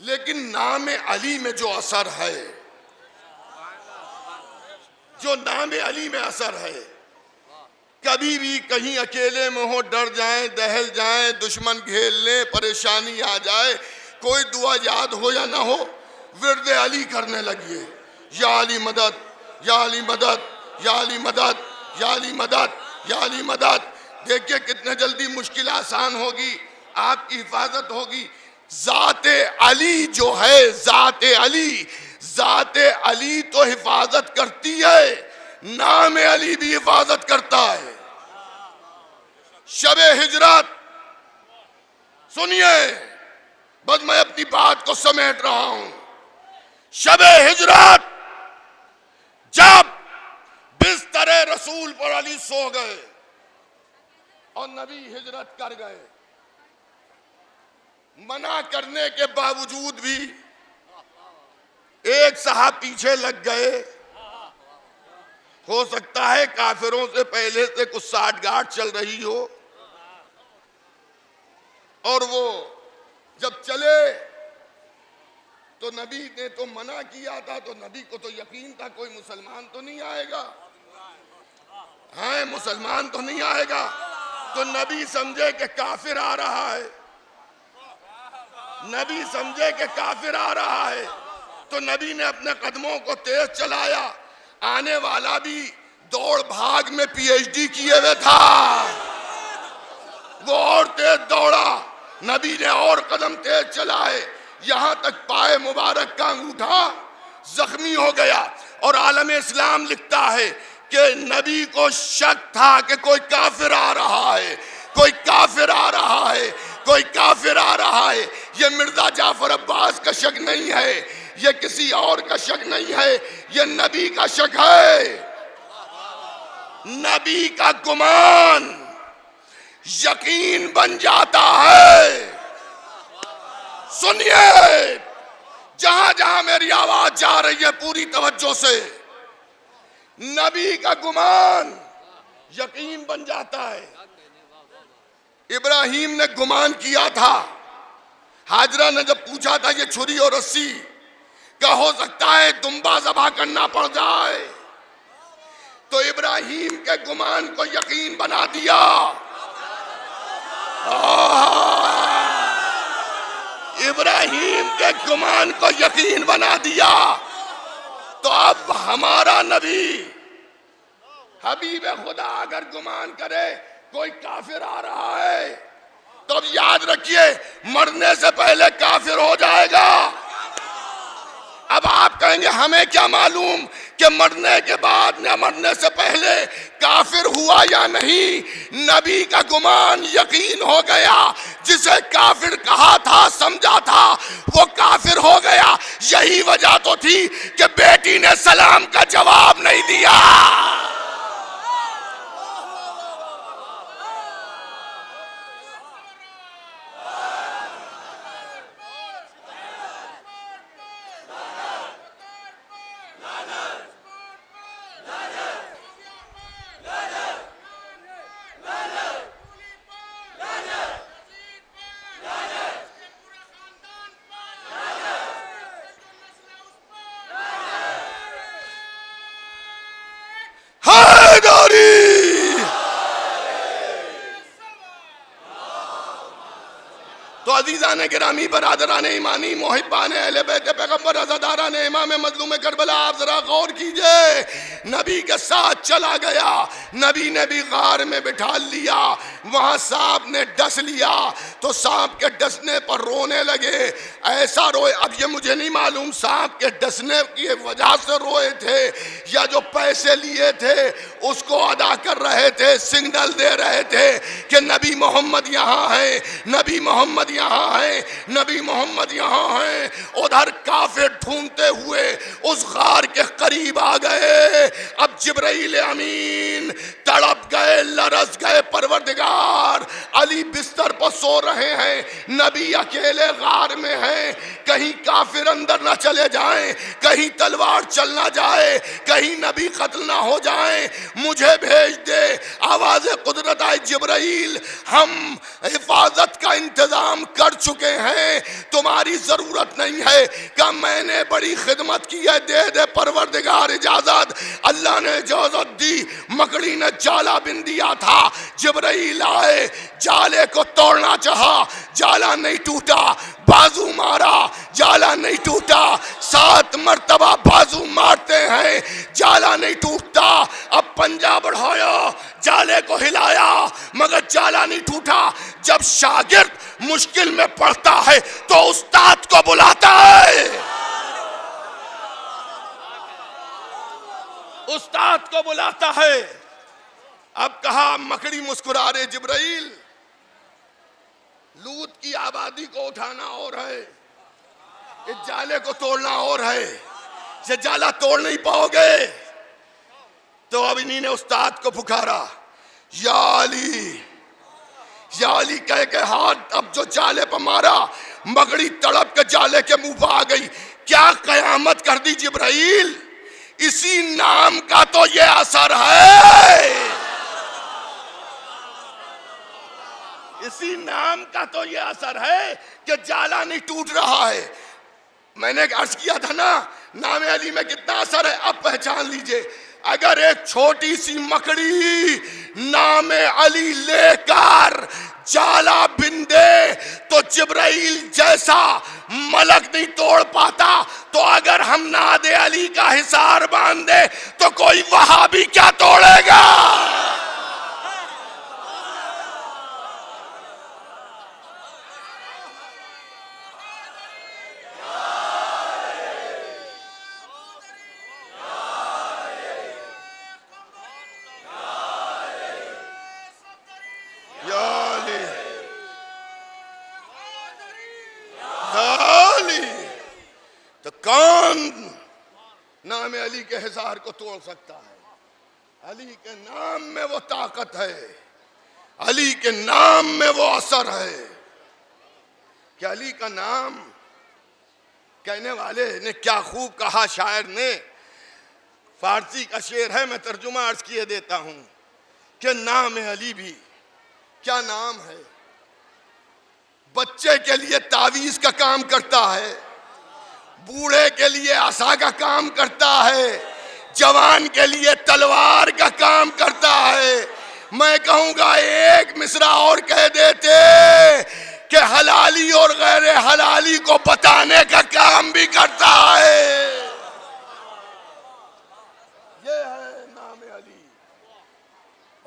लेकिन नाम अली में जो असर है, जो नाम अली में असर है, कभी भी कहीं अकेले में हो, डर जाएं, दहल जाएं, दुश्मन घेर ले, परेशानी आ जाए, कोई दुआ याद हो या ना हो, विर्द अली करने लगिए। या अली मदद, या अली मदद, या अली मदद, या अली मदद, या अली मदद। देखिए कितने जल्दी मुश्किल आसान होगी, आपकी हिफाजत होगी। जाते अली जो है, जाते अली तो हिफाजत करती है, नाम अली भी हिफाजत करता है। शबे हिजरत सुनिए, बस मैं अपनी बात को समेट रहा हूं। शबे हिजरत जब बिस्तरे रसूल पर अली सो गए और नबी हिजरत कर गए, मना करने के बावजूद भी एक साहब पीछे लग गए। हो सकता है काफिरों से पहले से कुछ साठगांठ चल रही हो, और वो जब चले तो नबी ने तो मना किया था, तो नबी को तो यकीन था कोई मुसलमान तो नहीं आएगा, हाँ मुसलमान तो नहीं आएगा। तो नबी समझे कि काफिर आ रहा है, नबी समझे कि काफिर आ रहा है, तो नबी ने अपने कदमों को तेज चलाया। आने वाला भी दौड़ भाग में पीएचडी किए हुए था, वो और तेज दौड़ा, नबी ने और कदम तेज चलाए, यहां तक पाए मुबारक का अंगूठा जख्मी हो गया। और आलम इस्लाम लिखता है कि नबी को शक था कि कोई काफिर आ रहा है, कोई काफिर आ रहा है, कोई काफिर आ रहा है। ये मिर्जा जाफर अब्बास का शक नहीं है, ये किसी और का शक नहीं है, ये नबी का शक है। नबी का गुमान यकीन बन जाता है। सुनिए, जहां जहां मेरी आवाज जा रही है पूरी तवज्जो से, नबी का गुमान यकीन बन जाता है। इब्राहिम ने गुमान किया था, हाजरा ने जब पूछा था ये छुरी और रस्सी का हो सकता है दुम्बा ज़बह करना पड़ जाए, तो इब्राहिम के गुमान को यकीन बना दिया। इब्राहिम के गुमान को यकीन बना दिया। तो अब हमारा नबी हबीब खुदा अगर गुमान करे कोई काफिर आ रहा है, तो अब याद रखिए मरने से पहले काफिर हो जाएगा। अब आप कहेंगे हमें क्या मालूम कि मरने के बाद या मरने से पहले काफिर हुआ या नहीं। नबी का गुमान यकीन हो गया, जिसे काफिर कहा था समझा था वो काफिर हो गया। यही वजह तो थी कि बेटी ने सलाम का जवाब नहीं दिया। अजीज़ान गिरामी, बरादरान ईमानी, मुहिब्बान अहले बैत पैगंबर, अज़ादारान इमाम मज़लूम करबला, आप जरा गौर कीजिए। नबी के साथ चला गया, नबी ने भी गार में बिठा लिया, वहां सांप ने डस लिया तो सांप के डसने पर रोने लगे। ऐसा रोए, अब ये मुझे नहीं मालूम सांप के डसने की वजह से रोए थे या जो पैसे लिए थे उसको अदा कर रहे थे, सिग्नल दे रहे थे कि नबी मोहम्मद यहाँ है, नबी मोहम्मद यहाँ है, नबी मोहम्मद यहाँ है। उधर काफिर ढूंढते हुए उस गार के करीब आ गए। अब जिब्राइल अमीन तड़प गए, लरस गए। परवरदिगार, अली बिस्तर पर सो रहे हैं, नबी अकेले गार में हैं, कहीं काफिर अंदर ना चले जाएं, कहीं तलवार चल ना जाए, कहीं नबी कत्ल ना हो जाए, मुझे भेज दे। आवाज़ कुदरत आई, जिब्राइल हम हिफाजत का इंतजाम कर चुके हैं, तुम्हारी जरूरत नहीं है। क्या मैंने बड़ी खिदमत की है, दे दे परवरदिगार इजाजत। अल्लाह ने इजाजत दी, मकड़ी ने जाला बिन दिया था, जिब्राइल आए, जाले को तोड़ना चाहा, जाला नहीं टूटा, बाजू मारा, जाला नहीं टूटा, 7 मर्तबा बाजू मारते हैं, जाला नहीं टूटता। अब पंजा बढ़ाया, जाले को हिलाया, मगर जाला नहीं टूटा। जब शागिर्द मुश्किल में पड़ता है तो उस्ताद को बुलाता है, उस्ताद को बुलाता है। अब कहा, मकड़ी मुस्कुरा रहे, जिब्राइल लूत की आबादी को उठाना और है, इस जाले को तोड़ना और है, ये जाला तोड़ नहीं पाओगे। तो अब इन्हीं ने उस्ताद को पुकारा, या अली, या अली कह के हाथ अब जो जाले पर मारा, मकड़ी तड़प के जाले के मुंह पर आ गई। क्या कयामत कर दी जिब्राइल, इसी नाम का तो ये असर है, इसी नाम का तो ये असर है कि जाला नहीं टूट रहा है। मैंने अर्ज किया था ना, नाम अली में कितना असर है, अब पहचान लीजिए। अगर एक छोटी सी मकड़ी नाम अली लेकर जाला बिंदे तो जिब्राइल जैसा मलक नहीं तोड़ पाता, तो अगर हम नादे अली का हिसार बांधे तो कोई वहाबी क्या तोड़ेगा। तो कौन नाम अली के हिसार को तोड़ सकता है। अली के नाम में वो ताकत है, अली के नाम में वो असर है कि अली का नाम, कहने वाले ने क्या खूब कहा शायर ने, फारसी का शेर है, मैं तर्जुमा अर्ज किए देता हूं कि नाम अली भी क्या नाम है। बच्चे के लिए तावीज का काम करता है, बूढ़े के लिए आसा का काम करता है, जवान के लिए तलवार का काम करता है। मैं कहूंगा एक मिसरा और कह देते कि हलाली और गैर हलाली को बताने का काम भी करता है। ये है नाम अली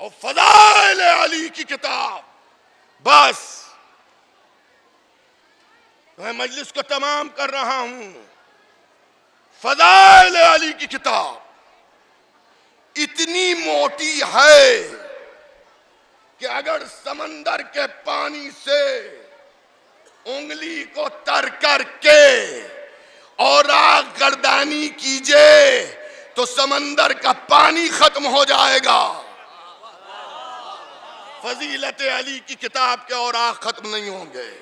और फज़ाइल अली की किताब। बस मैं मजलिस को तमाम कर रहा हूं। फज़ाइल अली की किताब इतनी मोटी है कि अगर समंदर के पानी से उंगली को तर करके और आग गर्दानी कीजिए तो समंदर का पानी खत्म हो जाएगा। फजीलत अली की किताब के और आग खत्म नहीं होंगे।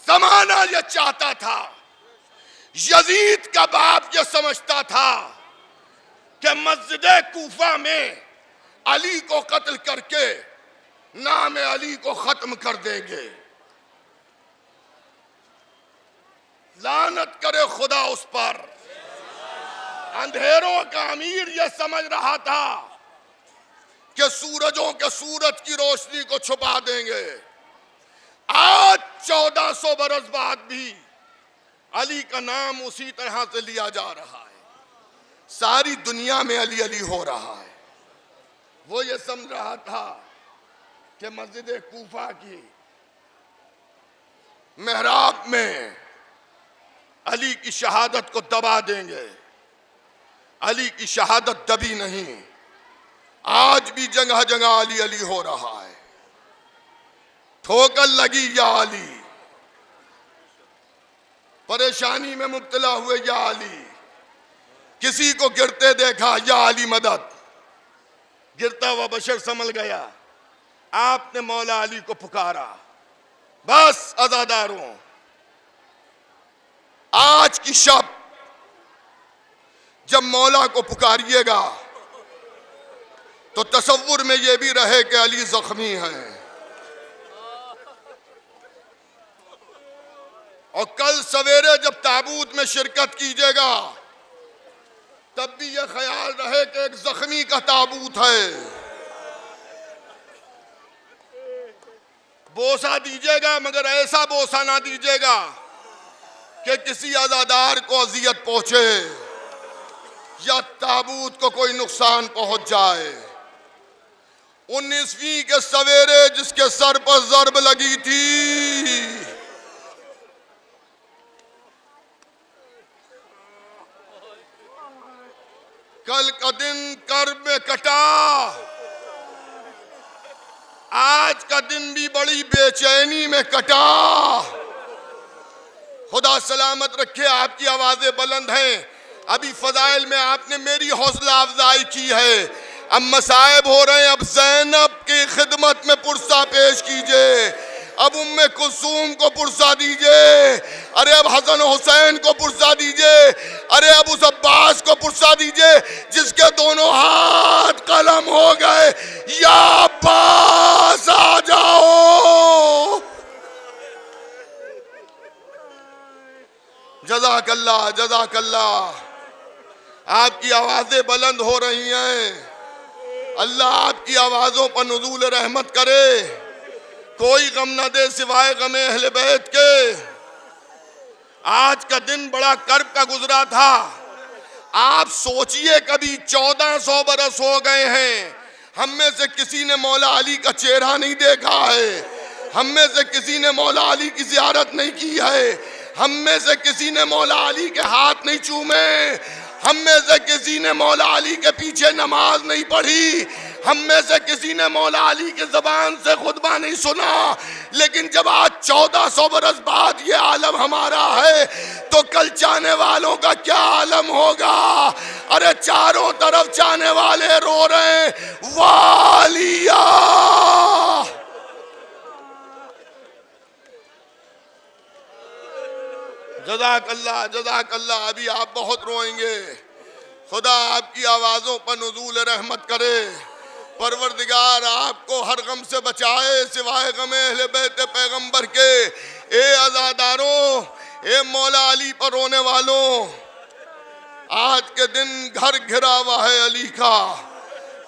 जमाना यह चाहता था, यजीद का बाप यह समझता था कि मस्जिद कूफा में अली को कत्ल करके नाम अली को खत्म कर देंगे। लानत करे खुदा उस पर। अंधेरों का अमीर यह समझ रहा था कि सूरजों के सूरज की रोशनी को छुपा देंगे, आज 1400 बरस बाद भी अली का नाम उसी तरह से लिया जा रहा है। सारी दुनिया में अली अली हो रहा है। वो ये समझ रहा था कि मस्जिद कूफा की मेहराब में अली की शहादत को दबा देंगे। अली की शहादत दबी नहीं, आज भी जगह जगह अली अली हो रहा है। ठोकर लगी या अली, परेशानी में मुब्तला हुए या अली, किसी को गिरते देखा या अली मदद। गिरता हुआ बशर संभल गया, आपने मौला अली को पुकारा। बस अज़ादारों, आज की शब जब मौला को पुकारिएगा तो तसव्वुर में यह भी रहे कि अली जख्मी हैं, और कल सवेरे जब ताबूत में शिरकत कीजिएगा तब भी यह ख्याल रहे कि एक जख्मी का ताबूत है। बोसा दीजिएगा मगर ऐसा बोसा ना दीजिएगा कि किसी अज़ादार को अजियत पहुंचे या ताबूत को कोई नुकसान पहुंच जाए। 19वीं के सवेरे जिसके सर पर ज़र्ब लगी थी, कल का दिन कर्ब में कटा, आज का दिन भी बड़ी बेचैनी में कटा। खुदा सलामत रखे, आपकी आवाजें बुलंद हैं। अभी फजाइल में आपने मेरी हौसला अफजाई की है। अब मसाइब हो रहे हैं, अब ज़ैनब की खिदमत में पुरसा पेश कीजिए, अब उम्मे कुलसूम को पुरसा दीजिए, अरे अब हसन हुसैन को पुरसा दीजिए, अरे अब उस अब्बास को पुरसा दीजिए जिसके दोनों हाथ कलम हो गए। या अब्बास आ जाओ। जज़ाकल्लाह जज़ाकल्लाह। आपकी आवाजें बुलंद हो रही हैं, अल्लाह आपकी आवाजों पर नुज़ूल रहमत करे। कोई गम न दे सिवाय गमे अहले बैत के। आज का दिन बड़ा कर्ब का गुजरा था। आप सोचिए, कभी 1400 बरस हो गए हैं, हम में से किसी ने मौला अली का चेहरा नहीं देखा है, हम में से किसी ने मौला अली की ज़ियारत नहीं की है, हम में से किसी ने मौला अली के हाथ नहीं चूमे, हम में से किसी ने मौला अली के पीछे नमाज नहीं पढ़ी, हम में से किसी ने मौला अली की ज़बान से खुतबा नहीं सुना। लेकिन जब आज 1400 बरस बाद ये आलम हमारा है तो कल चाहने वालों का क्या आलम होगा। अरे चारों तरफ चाहने वाले रो रहे हैं, वालिया। जज़ाकल्लाह जज़ाकल्लाह। अभी आप बहुत रोएंगे, खुदा आपकी आवाज़ों पर नुज़ूल रहमत करे। परवरदिगार आपको हर गम से बचाए सिवाय गम अहले बैत पैगंबर के। ए अज़ादारों, ए मौला अली पर रोने वालों, आज के दिन घर घिरा हुआ है अली का,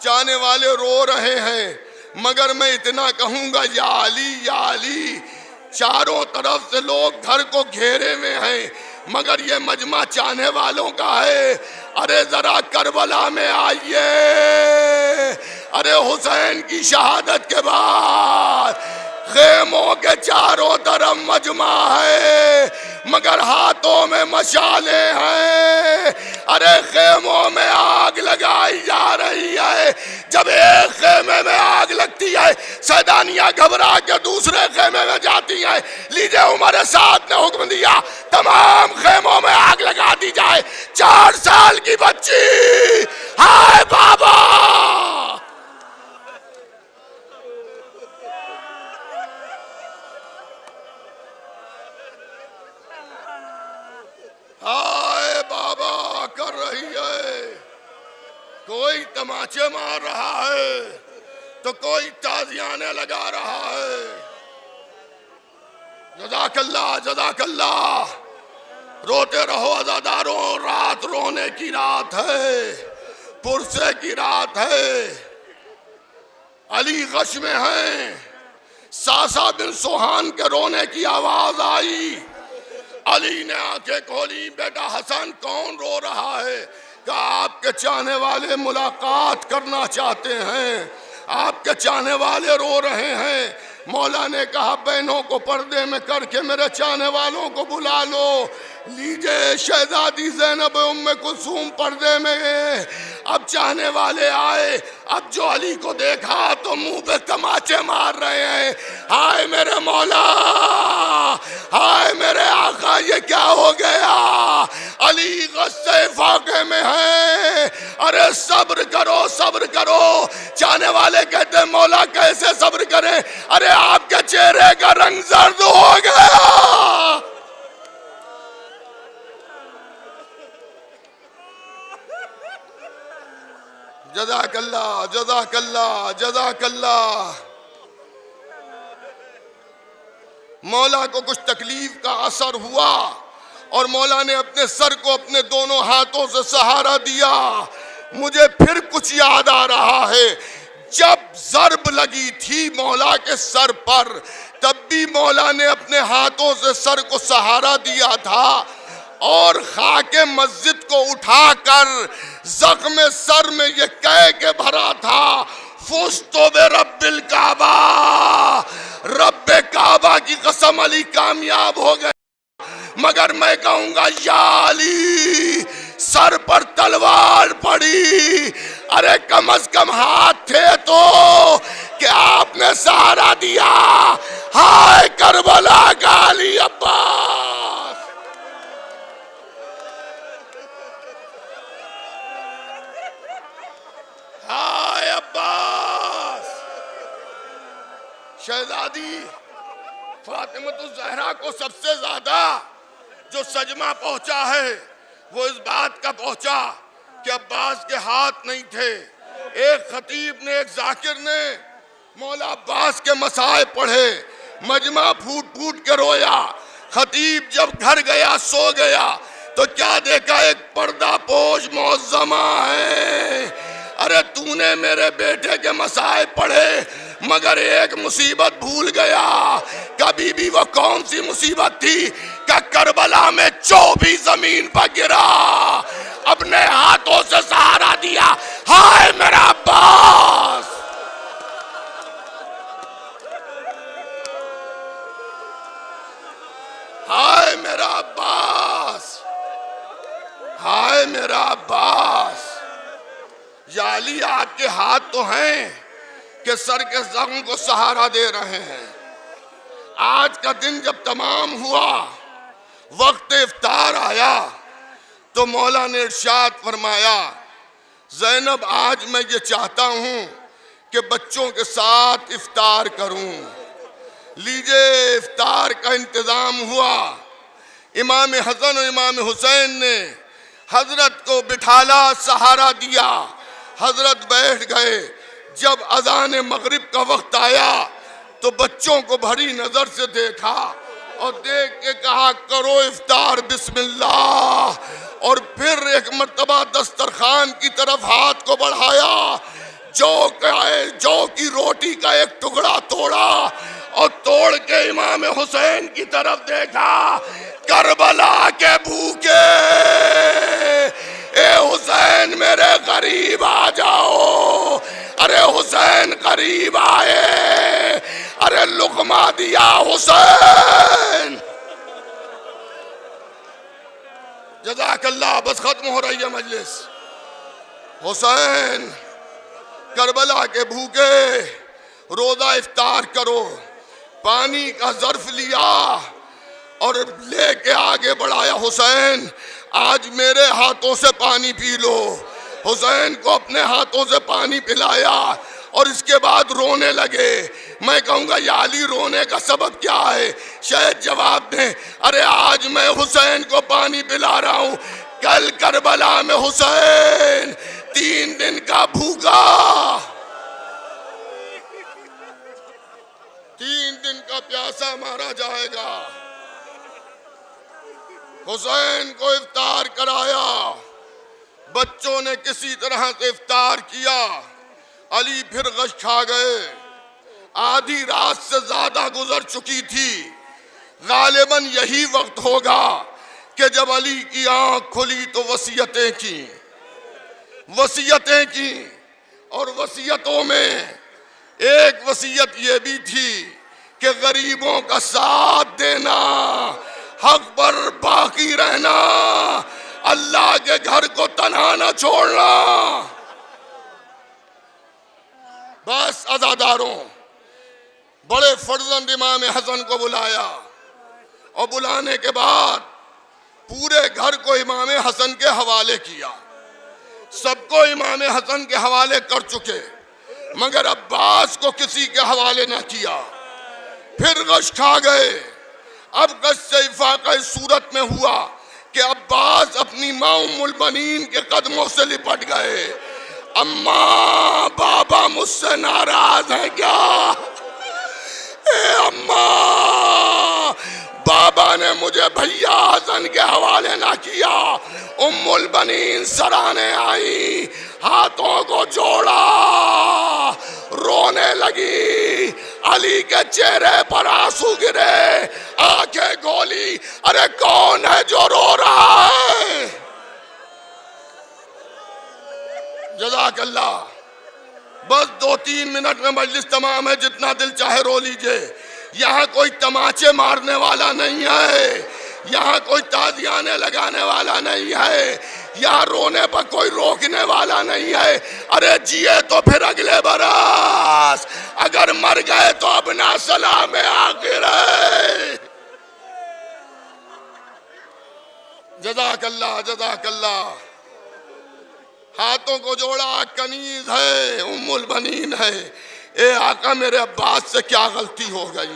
चाहने वाले रो रहे हैं। मगर मैं इतना कहूँगा, या अली या अली। चारों तरफ से लोग घर को घेरे में हैं, मगर ये मजमा चाहने वालों का है। अरे जरा करबला में आइए। अरे हुसैन की शहादत के बाद खेमों के चारों तरफ मजमा है, मगर हाथों में मशाले हैं। अरे खेमों में आग लगाई जा रही है। जब एक खेमे में आग लगती है, सैदानियां घबरा के दूसरे खेमे में जाती हैं। लीजिए, उमर साद ने हुक्म दिया, तमाम खेमों में आग लगा दी जाए। 4 साल की बच्ची, हाय बाबा। हाय बाबा कर रही है। कोई तमाचे मार रहा है तो कोई ताजियाने लगा रहा है। जज़ाकल्लाह जज़ाकल्लाह। रोते रहो अज़ादारों, रात रोने की रात है, पुरसे की रात है। अली गश में हैं, सासा बिन सोहान के रोने की आवाज आई। अली ने आंखें खोली, बेटा हसन कौन रो रहा है? कहा आपके चाहने वाले मुलाकात करना चाहते हैं, आपके चाहने वाले रो रहे हैं। मौला ने कहा बहनों को पर्दे में करके मेरे चाहने वालों को बुला लो। लीजिए शहजादी ज़ैनब उम्मे कुलसूम पर्दे में। अब चाहने वाले आए। अब जो अली को देखा तो मुंह पे तमाचे मार रहे हैं, हाय मेरे मौला, हाय मेरे आका, ये क्या हो गया? अली गुस्से फाके में है। अरे सब्र करो, सब्र करो। चाहने वाले कहते हैं मौला कैसे सब्र करें? अरे आपके चेहरे का रंग जर्द हो गया। जज़ाकल्लाह, जज़ाकल्लाह, जज़ाकल्लाह। मौला को कुछ तकलीफ का असर हुआ और मौला ने अपने सर को अपने दोनों हाथों से सहारा दिया। मुझे फिर कुछ याद आ रहा है, जब ज़र्ब लगी थी मौला के सर पर, तब भी मौला ने अपने हाथों से सर को सहारा दिया था और खाके मस्जिद को उठाकर जख्म सर में ये कह के भरा था, फुस्तो बे रब्बिल काबा, रब्बे काबा की कसम अली कामयाब हो गए। मगर मैं कहूंगा या अली, सर पर तलवार पड़ी, अरे कम अज कम हाथ थे तो कि आपने सहारा दिया। हाय करबला का अली अब्बास। हाय अब्बास। शहजादी फातिमतुज़ ज़हरा को सबसे ज्यादा जो सजमा पहुंचा है वो इस बात का पहुंचा कि अब्बास के हाथ नहीं थे। एक खतीब ने, एक जाकिर ने मौला अब्बास के मसाए पढ़े, मजमा फूट फूट के रोया। खतीब जब घर गया, सो गया, तो क्या देखा? एक पर्दा पोश मौज़्ज़मा है। अरे तूने मेरे बेटे के मसाए पढ़े मगर एक मुसीबत भूल गया। कभी भी वो कौन सी मुसीबत थी कि करबला में चौबी जमीन पर गिरा, अपने हाथों से सहारा दिया। हाय मेरा अब्बास। हाय मेरा अब्बास, हाय मेरा अब्बास। या अली आपके हाथ तो हैं कि सर के जख्म को सहारा दे रहे हैं। आज का दिन जब तमाम हुआ, वक्त इफ्तार आया तो मौला ने इरशाद फरमाया, ज़ैनब आज मैं ये चाहता हूँ कि बच्चों के साथ इफ्तार करूँ। लीजिए इफ्तार का इंतज़ाम हुआ। इमाम हसन और इमाम हुसैन ने हजरत को बिठाला, सहारा दिया। हजरत बैठ गए। जब अज़ान मगरिब का वक्त आया तो बच्चों को भरी नजर से देखा और देख के कहा करो इफ्तार बिस्मिल्लाह। और फिर एक मर्तबा दस्तरखान की तरफ हाथ को बढ़ाया, जौ की रोटी का एक टुकड़ा तोड़ा और तोड़ के इमाम हुसैन की तरफ देखा। करबला के भूखे, ए हुसैन मेरे करीब आ जाओ। अरे हुसैन करीब आए, अरे लुकमा दिया हुसैन। जज़ाकल्लाह। बस खत्म हो रही है मजलिस। हुसैन करबला के भूखे, रोजा इफ्तार करो। पानी का ज़र्फ लिया और लेके आगे बढ़ाया, हुसैन आज मेरे हाथों से पानी पी लो। हुसैन को अपने हाथों से पानी पिलाया और इसके बाद रोने लगे। मैं कहूँगा या अली रोने का सबब क्या है? शायद जवाब दें, अरे आज मैं हुसैन को पानी पिला रहा हूँ, कल करबला में हुसैन 3 दिन का भूखा, 3 दिन का प्यासा मारा जाएगा। हुसैन को इफ्तार कराया, बच्चों ने किसी तरह से इफ्तार किया। अली फिर गश खा गए। आधी रात से ज्यादा गुजर चुकी थी। गालिबन यही वक्त होगा कि जब अली की आंख खुली तो वसीयतें की और वसीयतों में एक वसीयत ये भी थी कि गरीबों का साथ देना, हक पर बाकी रहना, अल्लाह के घर को तन्हा न छोड़ना। बस अज़ादारों, बड़े फर्जंद इमाम हसन को बुलाया और बुलाने के बाद पूरे घर को इमाम हसन के हवाले किया। सबको इमाम हसन के हवाले कर चुके, मगर अब्बास को किसी के हवाले न किया। फिर गश खा गए। अब गश से इफाका इस सूरत में हुआ कि अब्बास अपनी माँ उम्मुल बनीन के कदमों से लिपट गए। अम्मा, बाबा मुझसे नाराज है क्या? ए अम्मा, बाबा ने मुझे भैया हसन के हवाले ना किया। उम्मुल बनीन सराहने आई, हाथों को जोड़ा, रोने लगी। अली के चेहरे पर आंसू गिरे, आंखें खोली। अरे कौन है जो रो रहा है? जज़ाकल्लाह। बस 2-3 मिनट में मजलिस तमाम है, जितना दिल चाहे रो लीजिए। यहाँ कोई तमाचे मारने वाला नहीं है, यहाँ कोई ताजियाने लगाने वाला नहीं है, यहाँ रोने पर कोई रोकने वाला नहीं है। अरे जिए तो फिर अगले बरस, अगर मर गए तो अपना सलाम आखिर है। जज़ाकल्लाह, जज़ाकल्लाह। हाथों को जोड़ा, कनीज है, उम्मुल बनीन है। ए आका, मेरे अब्बास से क्या गलती हो गई?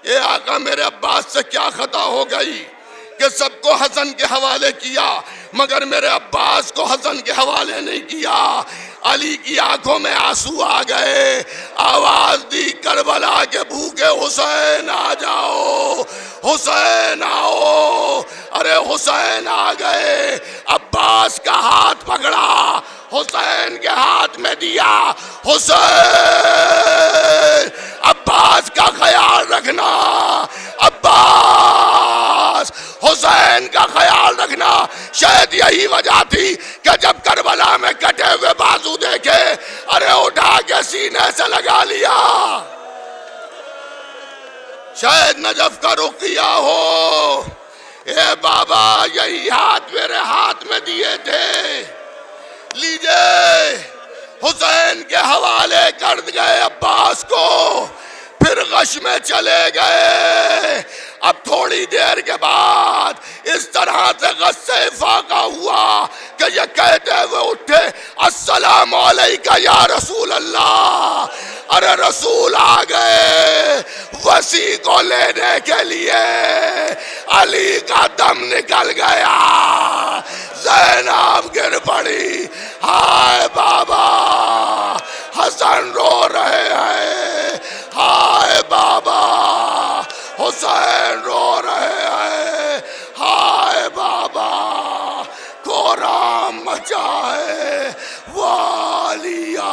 ए आका, मेरे अब्बास से क्या खता हो गई कि सबको हसन के हवाले किया, मगर मेरे अब्बास को हसन के हवाले नहीं किया। अली की आंखों में आंसू आ गए। आवाज दी, करबला के भूखे हुसैन आ जाओ, हुसैन आओ। अरे हुसैन आ गए। अब्बास का हाथ पकड़ा, हुसैन के हाथ में दिया। हुसैन, अब्बास का ख्याल रखना, अब्बास, हुसैन का ख्याल रखना। शायद यही वजह थी कि जब करबला में कटे हुए बाजू देखे, अरे उठा के सीने से लगा लिया। शायद नजफ का रुख किया हो। ए बाबा, यही हाथ मेरे हाथ में दिए थे, लीजिए। हुसैन के हवाले कर गए अब्बास को। फिर गश में चले गए। अब थोड़ी देर के बाद इस तरह से गश से फाका हुआ कि ये कहते हुए उठे, अस्सलामु अलैका या रसूल अल्लाह। अरे रसूल आ गए वसी को लेने के लिए। अली का दम निकल गया, ज़ैनब गिर पड़ी। हाय बाबा, हसन रो रहे हैं। हाय बाबा, हुसैन रो रहे हैं। हाय बाबा, कोराम मचाए वालिया।